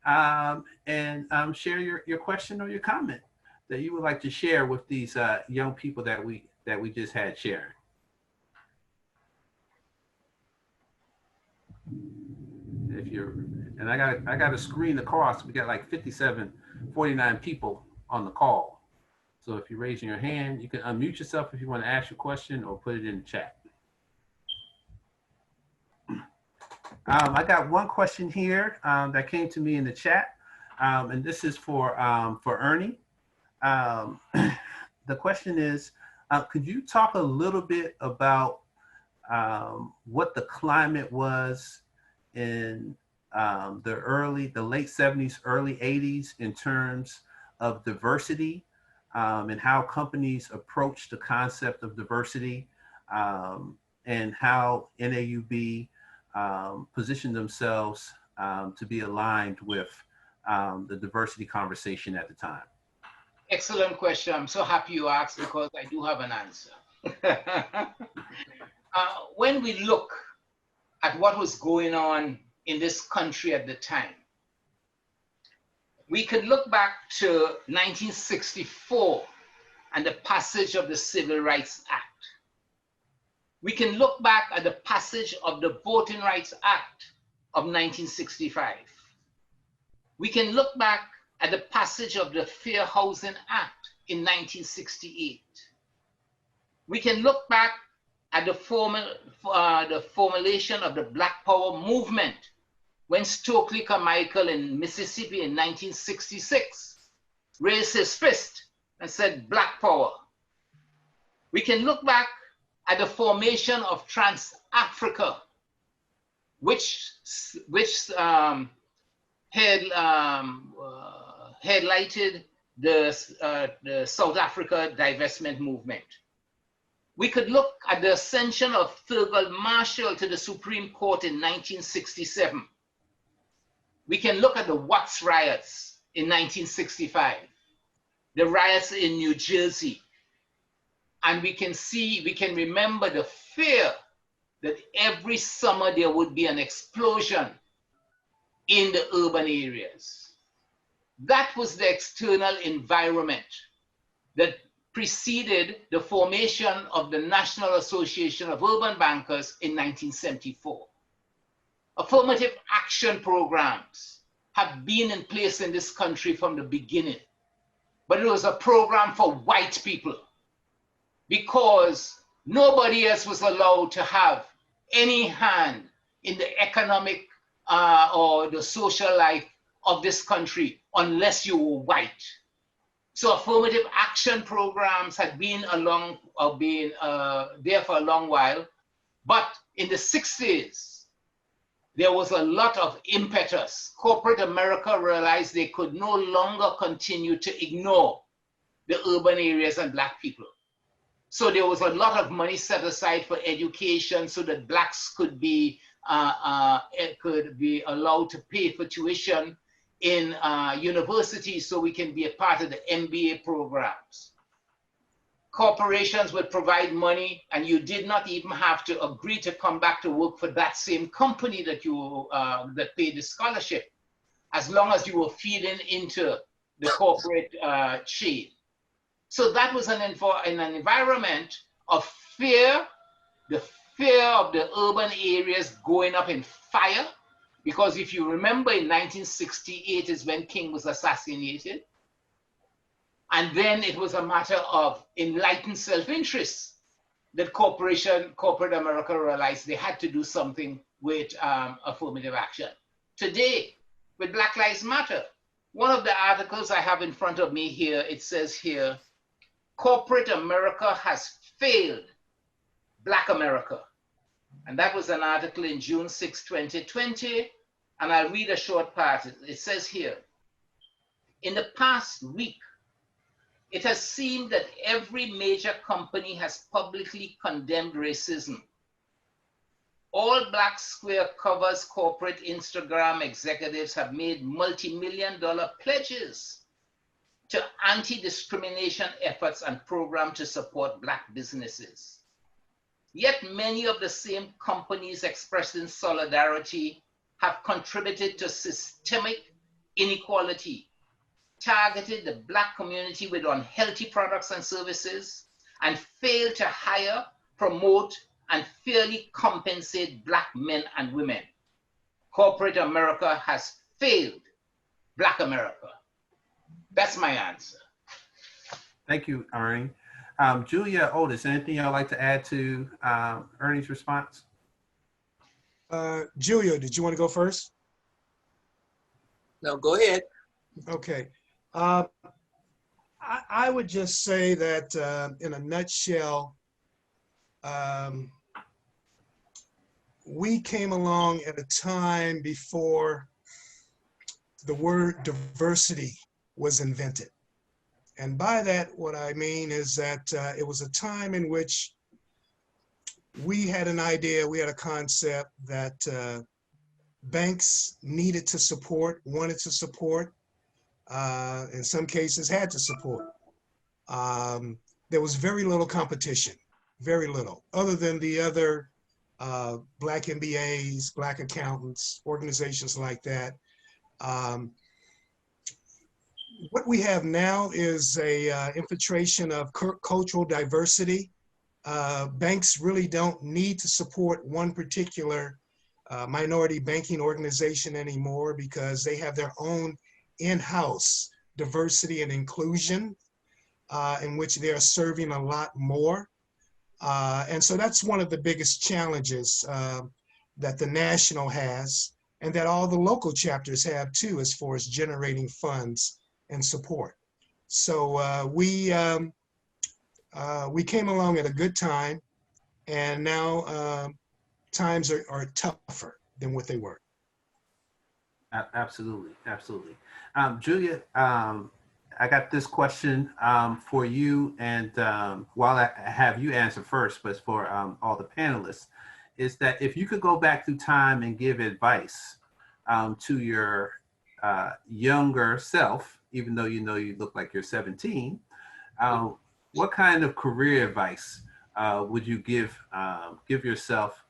and share your question or your comment that you would like to share with these young people that we just had sharing. If you're, and I got to screen across. We got like 49 people on the call. So if you're raising your hand, you can unmute yourself if you want to ask your question or put it in the chat. I got one question here that came to me in the chat, and this is for Ernie. The question is, could you talk a little bit about what the climate was in the late 70s, early 80s in terms of diversity and how companies approached the concept of diversity and how NAUB positioned themselves to be aligned with the diversity conversation at the time? Excellent question. I'm so happy you asked, because I do have an answer. When we look at what was going on in this country at the time, we could look back to 1964 and the passage of the Civil Rights Act. We can look back at the passage of the Voting Rights Act of 1965. We can look back at the passage of the Fair Housing Act in 1968. We can look back at the formulation of the Black Power movement when Stokely Carmichael in Mississippi in 1966 raised his fist and said, Black Power. We can look back at the formation of Trans-Africa, which headlighted the South Africa divestment movement. We could look at the ascension of Thurgood Marshall to the Supreme Court in 1967. We can look at the Watts riots in 1965, the riots in New Jersey, and we can remember the fear that every summer there would be an explosion in the urban areas. That was the external environment that preceded the formation of the National Association of Urban Bankers in 1974. Affirmative action programs have been in place in this country from the beginning, but it was a program for white people, because Nobody else was allowed to have any hand in the economic or the social life of this country unless you were white. So affirmative action programs had been there for a long while, but in the 60s, there was a lot of impetus. Corporate America realized they could no longer continue to ignore the urban areas and Black people. So there was a lot of money set aside for education so that Blacks could be allowed to pay for tuition in universities so we can be a part of the MBA programs. Corporations would provide money and you did not even have to agree to come back to work for that same company that that paid the scholarship, as long as you were feeding into the corporate chain. So that was in an environment of fear, the fear of the urban areas going up in fire, because if you remember in 1968 is when King was assassinated. And then it was a matter of enlightened self-interest that corporate America realized they had to do something with affirmative action. Today, with Black Lives Matter, one of the articles I have in front of me here, it says here, corporate America has failed Black America. And that was an article in June 6, 2020. And I'll read a short part. It says here, in the past week, it has seemed that every major company has publicly condemned racism. All Black square covers corporate Instagram executives have made multi-million-dollar pledges to anti-discrimination efforts and programs to support Black businesses. Yet many of the same companies expressing solidarity have contributed to systemic inequality, targeted the Black community with unhealthy products and services, and failed to hire, promote, and fairly compensate Black men and women. Corporate America has failed Black America. That's my answer. Thank you, Ernie. Julia, Otis, anything y'all like to add to Ernie's response? Julia, did you want to go first? No, go ahead. Okay. I would just say that in a nutshell, we came along at a time before the word diversity was invented. And by that, what I mean is that it was a time in which we had an idea, we had a concept that banks needed to support, wanted to support, in some cases had to support. There was very little competition, very little, other than the other Black MBAs, Black accountants, organizations like that. What we have now is a infiltration of cultural diversity. Banks really don't need to support one particular minority banking organization anymore because they have their own in-house diversity and inclusion in which they are serving a lot more. And so that's one of the biggest challenges that the national has and that all the local chapters have too, as far as generating funds and support. So we came along at a good time, and now times are tougher than what they were. Absolutely, absolutely. Julia, I got this question for you, and while I have you answer first, but for all the panelists, is that if you could go back through time and give advice to your younger self, even though you look like you're 17, what kind of career advice would you give yourself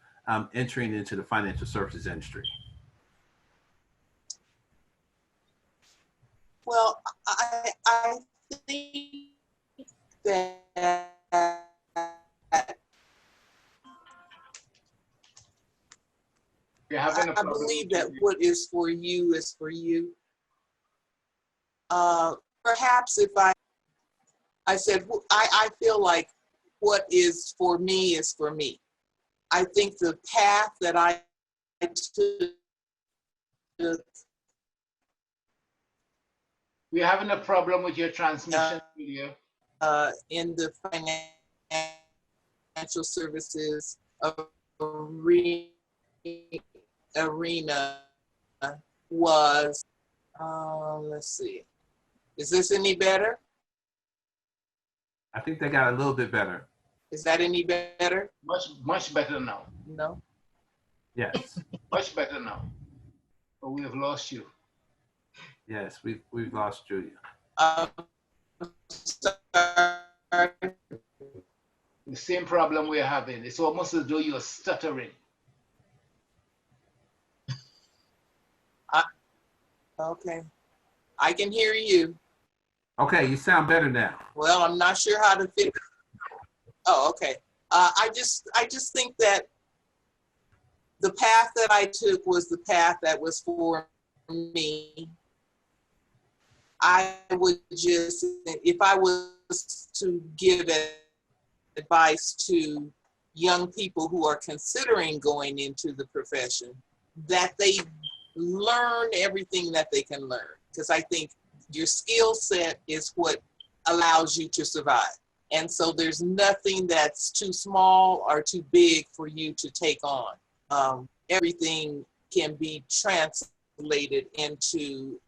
entering into the financial services industry? Well, I think that I believe that what is for you is for you. Perhaps if I said, I feel like what is for me is for me. I think the path that I took. We're having a problem with your transmission, Julia. In the financial services arena was, let's see, is this any better? I think they got a little bit better. Is that any better? Much better now. No? Yes. Much better now. But we have lost you. Yes, we've lost Julia. Sorry. The same problem we're having. It's almost as though you're stuttering. Okay. I can hear you. Okay, you sound better now. Well, I'm not sure how to fix it. Oh, okay. I just think that the path that I took was the path that was for me. I would just, if I was to give advice to young people who are considering going into the profession, that they learn everything that they can learn. Because I think your skill set is what allows you to survive. And so there's nothing that's too small or too big for you to take on. Everything can be translated into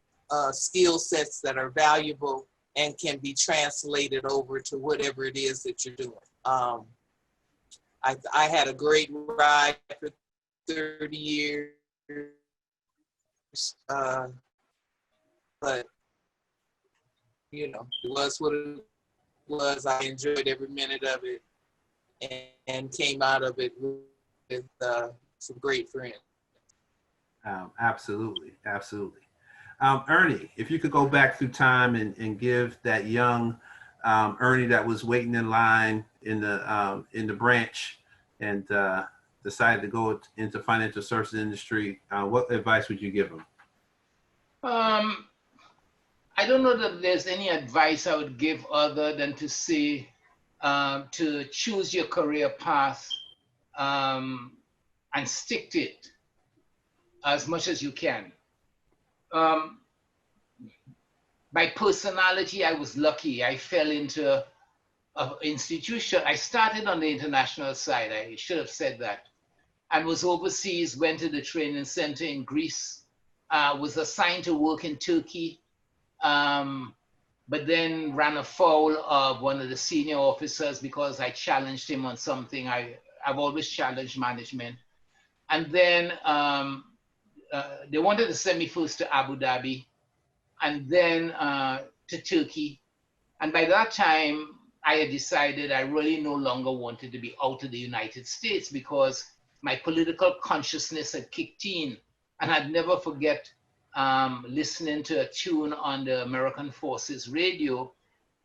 skill sets that are valuable and can be translated over to whatever it is that you're doing. I had a great ride for 30 years, but you know, it was what it was. I enjoyed every minute of it and came out of it with some great friends. Absolutely, absolutely. Ernie, if you could go back through time and give that young Ernie that was waiting in line in the branch and decided to go into financial services industry, what advice would you give him? I don't know that there's any advice I would give other than to say to choose your career path and stick to it as much as you can. My personality, I was lucky. I fell into an institution. I started on the international side. I should have said that. And was overseas, went to the training center in Greece, was assigned to work in Turkey, but then ran afoul of one of the senior officers because I challenged him on something. I've always challenged management. And then they wanted to send me first to Abu Dhabi and then to Turkey. And by that time, I had decided I really no longer wanted to be out of the United States because my political consciousness had kicked in. And I'd never forget listening to a tune on the American Forces radio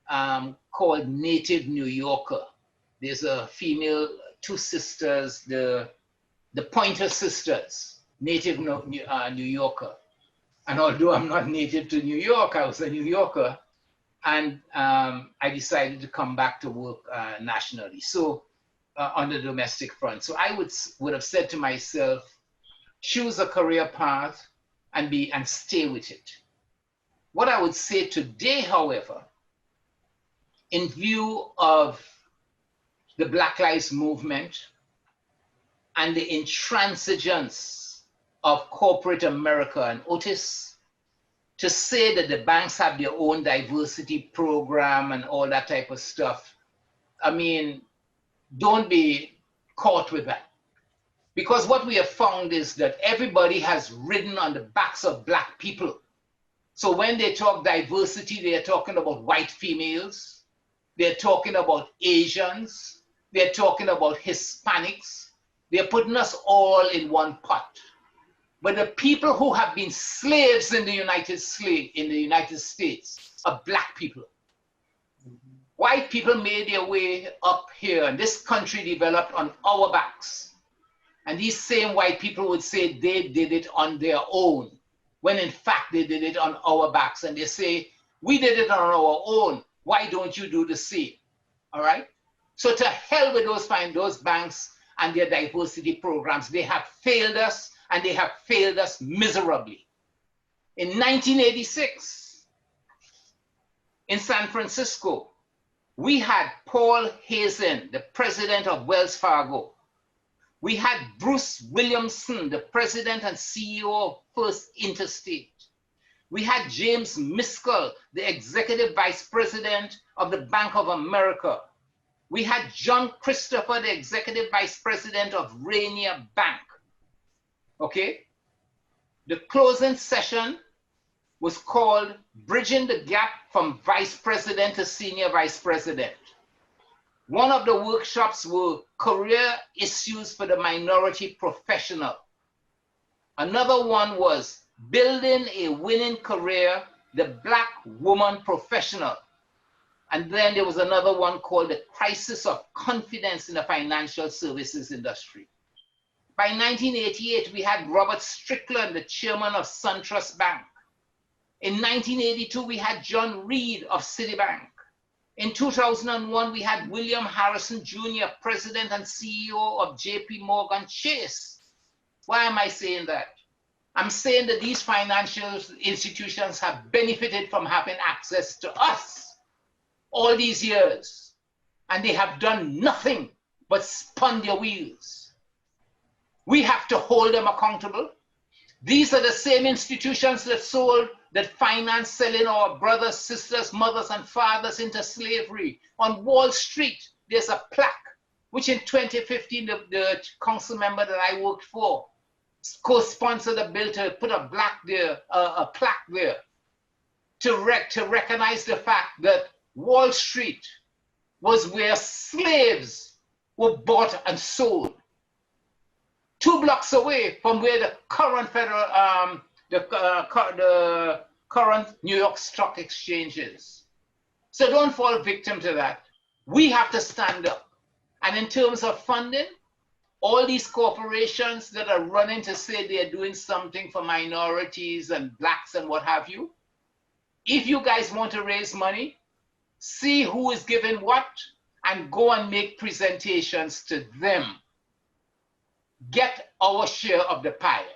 called Native New Yorker. There's a female, two sisters, the Pointer Sisters, Native New Yorker. And although I'm not native to New York, I was a New Yorker. And I decided to come back to work nationally, so on the domestic front. So I would have said to myself, choose a career path and stay with it. What I would say today, however, in view of the Black Lives Movement and the intransigence of corporate America and Otis, to say that the banks have their own diversity program and all that type of stuff, I mean, don't be caught with that. Because what we have found is that everybody has ridden on the backs of Black people. So when they talk diversity, they are talking about white females, they're talking about Asians, they're talking about Hispanics, they're putting us all in one pot. But the people who have been slaves in the United States are Black people. White people made their way up here, and this country developed on our backs. And these same white people would say they did it on their own, when in fact they did it on our backs. And they say, we did it on our own. Why don't you do the same? All right? So to hell with those banks and their diversity programs. They have failed us, and they have failed us miserably. In 1986, in San Francisco, we had Paul Hazen, the president of Wells Fargo. We had Bruce Williamson, the president and CEO of First Interstate. We had James Miskell, the executive vice president of the Bank of America. We had John Christopher, the executive vice president of Rainier Bank. Okay? The closing session was called Bridging the Gap from Vice President to Senior Vice President. One of the workshops were career issues for the minority professional. Another one was building a winning career, the Black woman professional. And then there was another one called the crisis of confidence in the financial services industry. By 1988, we had Robert Strickland, the chairman of SunTrust Bank. In 1982, we had John Reed of Citibank. In 2001, we had William Harrison Jr., president and CEO of JP Morgan Chase. Why am I saying that? I'm saying that these financial institutions have benefited from having access to us all these years, and they have done nothing but spun their wheels. We have to hold them accountable. These are the same institutions that financed selling our brothers, sisters, mothers, and fathers into slavery. On Wall Street, there's a plaque, which in 2015, the council member that I worked for co-sponsored a bill to put a plaque there to recognize the fact that Wall Street was where slaves were bought and sold. 2 blocks away from where the current the current New York Stock Exchange is. So don't fall victim to that. We have to stand up. And in terms of funding, all these corporations that are running to say they're doing something for minorities and blacks and what have you, if you guys want to raise money, see who is giving what and go and make presentations to them. Get our share of the pie.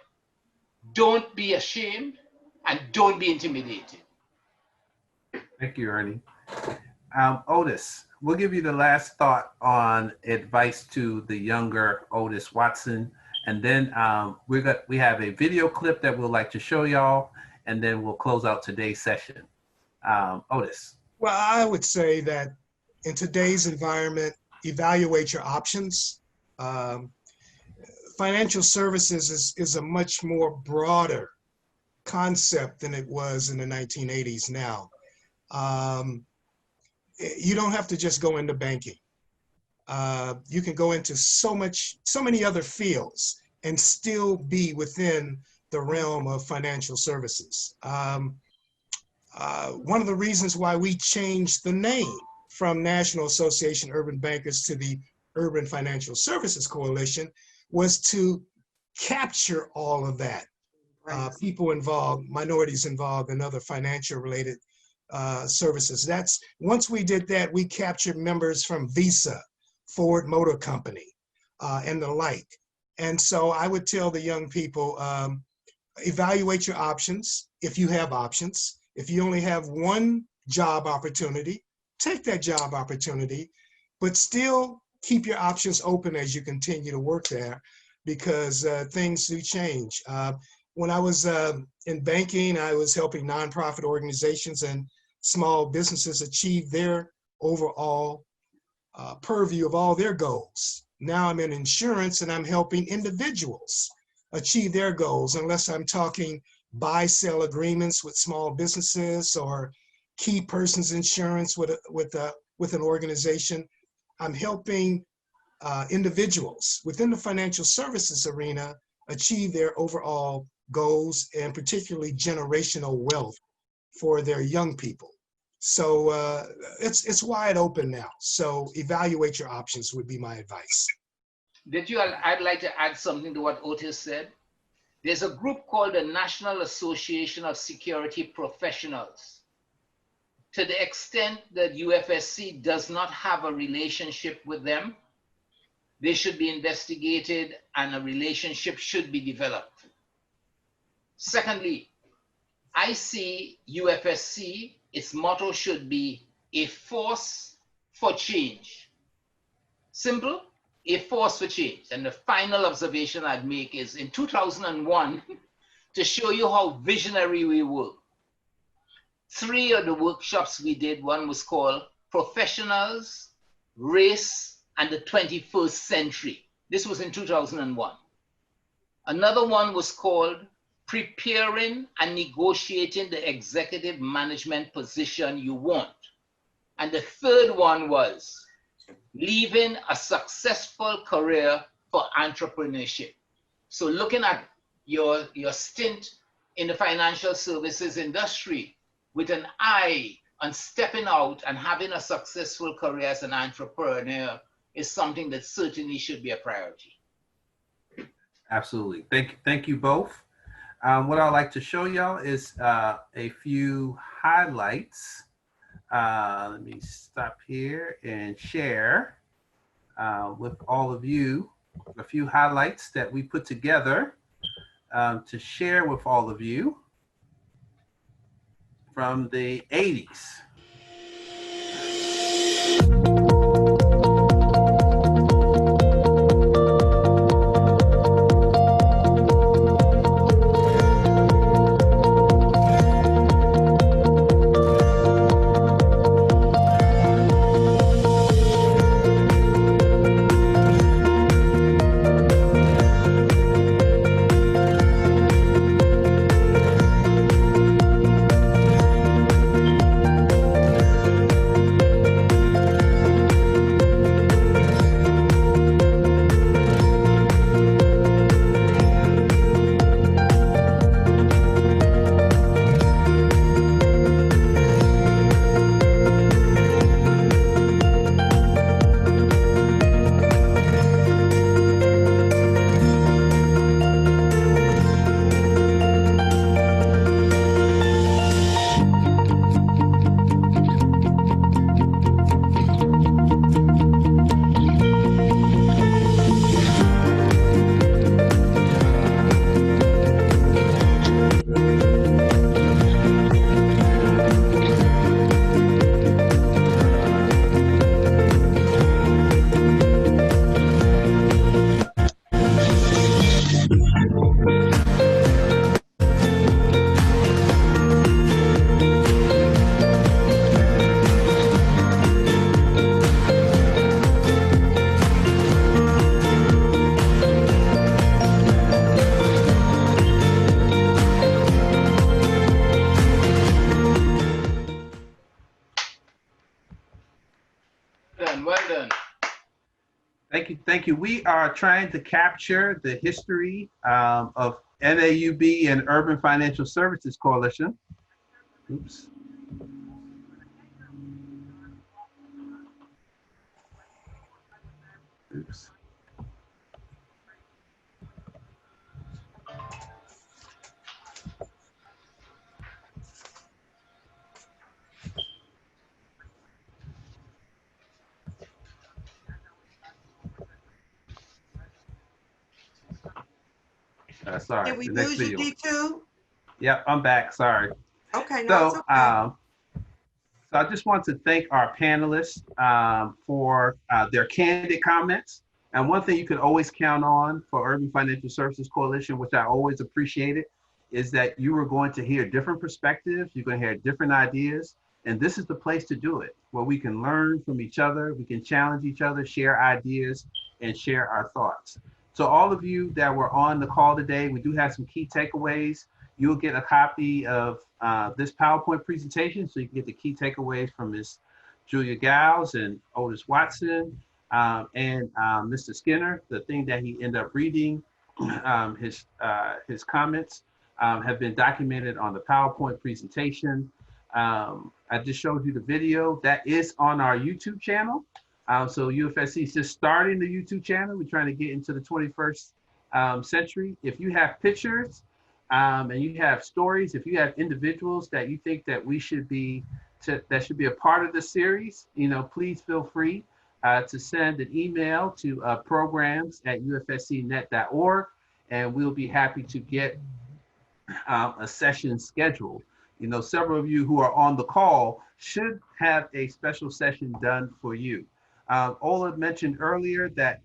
Don't be ashamed and don't be intimidated. Thank you, Ernie. Otis, we'll give you the last thought on advice to the younger Otis Watson. And then we have a video clip that we'd like to show y'all, and then we'll close out today's session. Otis. Well, I would say that in today's environment, evaluate your options. Financial services is a much more broader concept than it was in the 1980s now. You don't have to just go into banking. You can go into so many other fields and still be within the realm of financial services. One of the reasons why we changed the name from National Association of Urban Bankers to the Urban Financial Services Coalition was to capture all of that. People involved, minorities involved in other financial related services. Once we did that, we captured members from Visa, Ford Motor Company, and the like. And so I would tell the young people, evaluate your options if you have options. If you only have one job opportunity, take that job opportunity, but still keep your options open as you continue to work there, because things do change. When I was in banking, I was helping nonprofit organizations and small businesses achieve their overall purview of all their goals. Now I'm in insurance and I'm helping individuals achieve their goals, unless I'm talking buy-sell agreements with small businesses or key persons insurance with an organization. I'm helping individuals within the financial services arena achieve their overall goals, and particularly generational wealth for their young people. So it's wide open now. So evaluate your options would be my advice. I'd like to add something to what Otis said. There's a group called the National Association of Security Professionals. to the extent that UFSC does not have a relationship with them, they should be investigated and a relationship should be developed. Secondly, I see UFSC, its motto should be a force for change. Simple, a force for change. And the final observation I'd make is in 2001, to show you how visionary we were, 3 of the workshops we did, one was called Professionals, Race, and the 21st Century. This was in 2001. Another one was called Preparing and Negotiating the Executive Management Position You Want. And the third one was Leaving a Successful Career for Entrepreneurship. So looking at your stint in the financial services industry with an eye on stepping out and having a successful career as an entrepreneur is something that certainly should be a priority. Absolutely. Thank you both. What I'd like to show y'all is a few highlights. Let me stop here and share with all of you a few highlights that we put together to share with all of you from the 80s. Thank you. We are trying to capture the history of NAUB and Urban Financial Services Coalition. Oops. Oops. Sorry. Did we lose you, D2? Yep, I'm back. Sorry. Okay, no, it's okay. So I just want to thank our panelists for their candid comments. And one thing you can always count on for Urban Financial Services Coalition, which I always appreciated, is that you are going to hear different perspectives. You're going to hear different ideas. And this is the place to do it, where we can learn from each other. We can challenge each other, share ideas, and share our thoughts. So all of you that were on the call today, we do have some key takeaways. You'll get a copy of this PowerPoint presentation, so you can get the key takeaways from Ms. Julia Gayles and Otis Watson and Mr. Skinner. The thing that he ended up reading, his comments have been documented on the PowerPoint presentation. I just showed you the video that is on our YouTube channel. So UFSC is just starting the YouTube channel. We're trying to get into the 21st century. If you have pictures and you have stories, if you have individuals that you think that we should be that should be a part of the series, please feel free to send an email to programs@ufscnet.org, and we'll be happy to get a session scheduled. Several of you who are on the call should have a special session done for you. Ola mentioned earlier that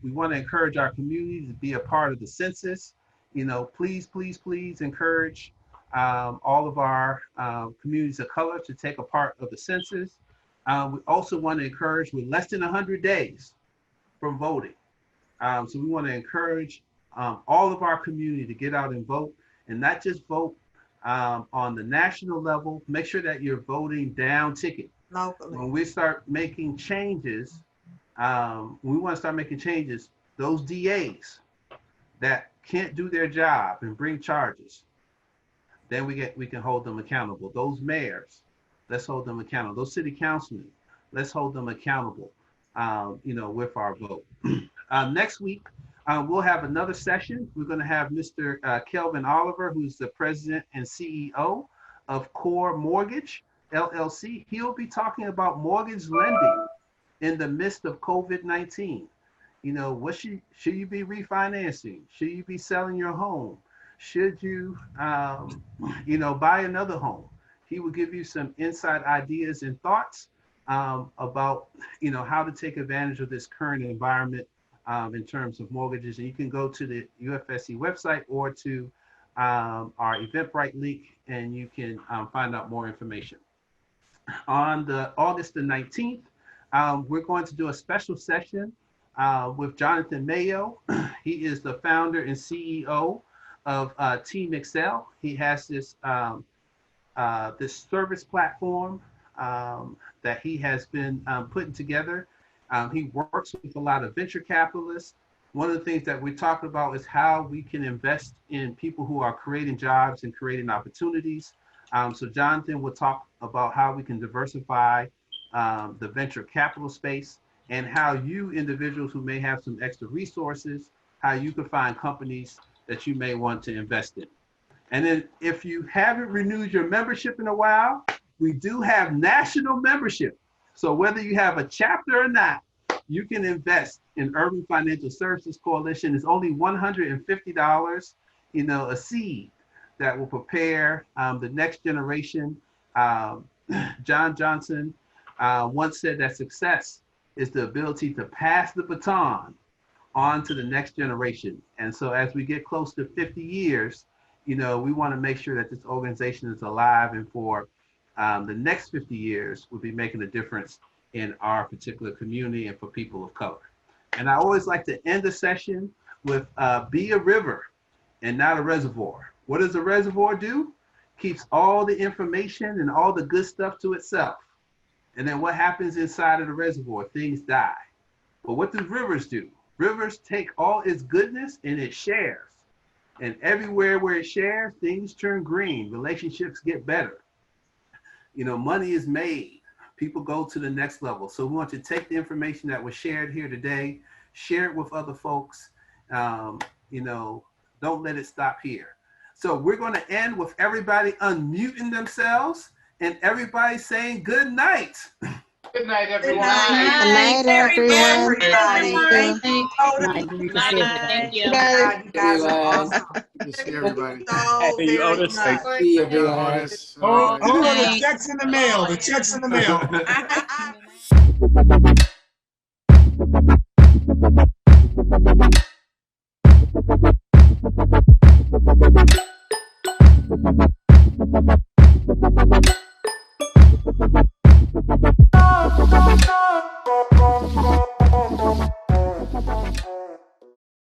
we want to encourage our community to be a part of the census. Please, please, please encourage all of our communities of color to take a part of the census. We also want to encourage, with less than 100 days from voting. So we want to encourage all of our community to get out and vote, and not just vote on the national level. Make sure that you're voting down ticket. Locally. When we start making changes, those DAs that can't do their job and bring charges, then we can hold them accountable. Those mayors, let's hold them accountable. Those city councilmen, let's hold them accountable, with our vote. Next week, we'll have another session. We're going to have Mr. Kelvin Oliver, who's the president and CEO of Core Mortgage LLC. He'll be talking about mortgage lending in the midst of COVID-19. What should you be refinancing? Should you be selling your home? Should you, buy another home? He will give you some inside ideas and thoughts about, how to take advantage of this current environment in terms of mortgages. And you can go to the UFSC website or to our Eventbrite link, and you can find out more information. On August the 19th, we're going to do a special session with Jonathan Mayo. He is the founder and CEO of Team Excel. He has this service platform that he has been putting together. He works with a lot of venture capitalists. One of the things that we talked about is how we can invest in people who are creating jobs and creating opportunities. So Jonathan will talk about how we can diversify the venture capital space, and how you individuals who may have some extra resources, how you can find companies that you may want to invest in. And then if you haven't renewed your membership in a while, we do have national membership. So whether you have a chapter or not, you can invest in Urban Financial Services Coalition. It's only $150, a seed that will prepare the next generation. John Johnson once said that success is the ability to pass the baton on to the next generation. And so as we get close to 50 years, we want to make sure that this organization is alive, and for the next 50 years, we'll be making a difference in our particular community and for people of color. And I always like to end the session with be a river and not a reservoir. What does a reservoir do? Keeps all the information and all the good stuff to itself. And then what happens inside of the reservoir? Things die. But what do rivers do? Rivers take all its goodness and it shares. And everywhere where it shares, things turn green. Relationships get better. Money is made. People go to the next level. So we want to take the information that was shared here today, share it with other folks. Don't let it stop here. So we're going to end with everybody unmuting themselves and everybody saying good night. Good night, everyone. Good night, everyone. Thank you. Thank you. You guys are awesome. Good to see everybody. So Hey, very Otis. much. See you, everyone. Otis. Oh, the check's in the mail. The check's in the mail.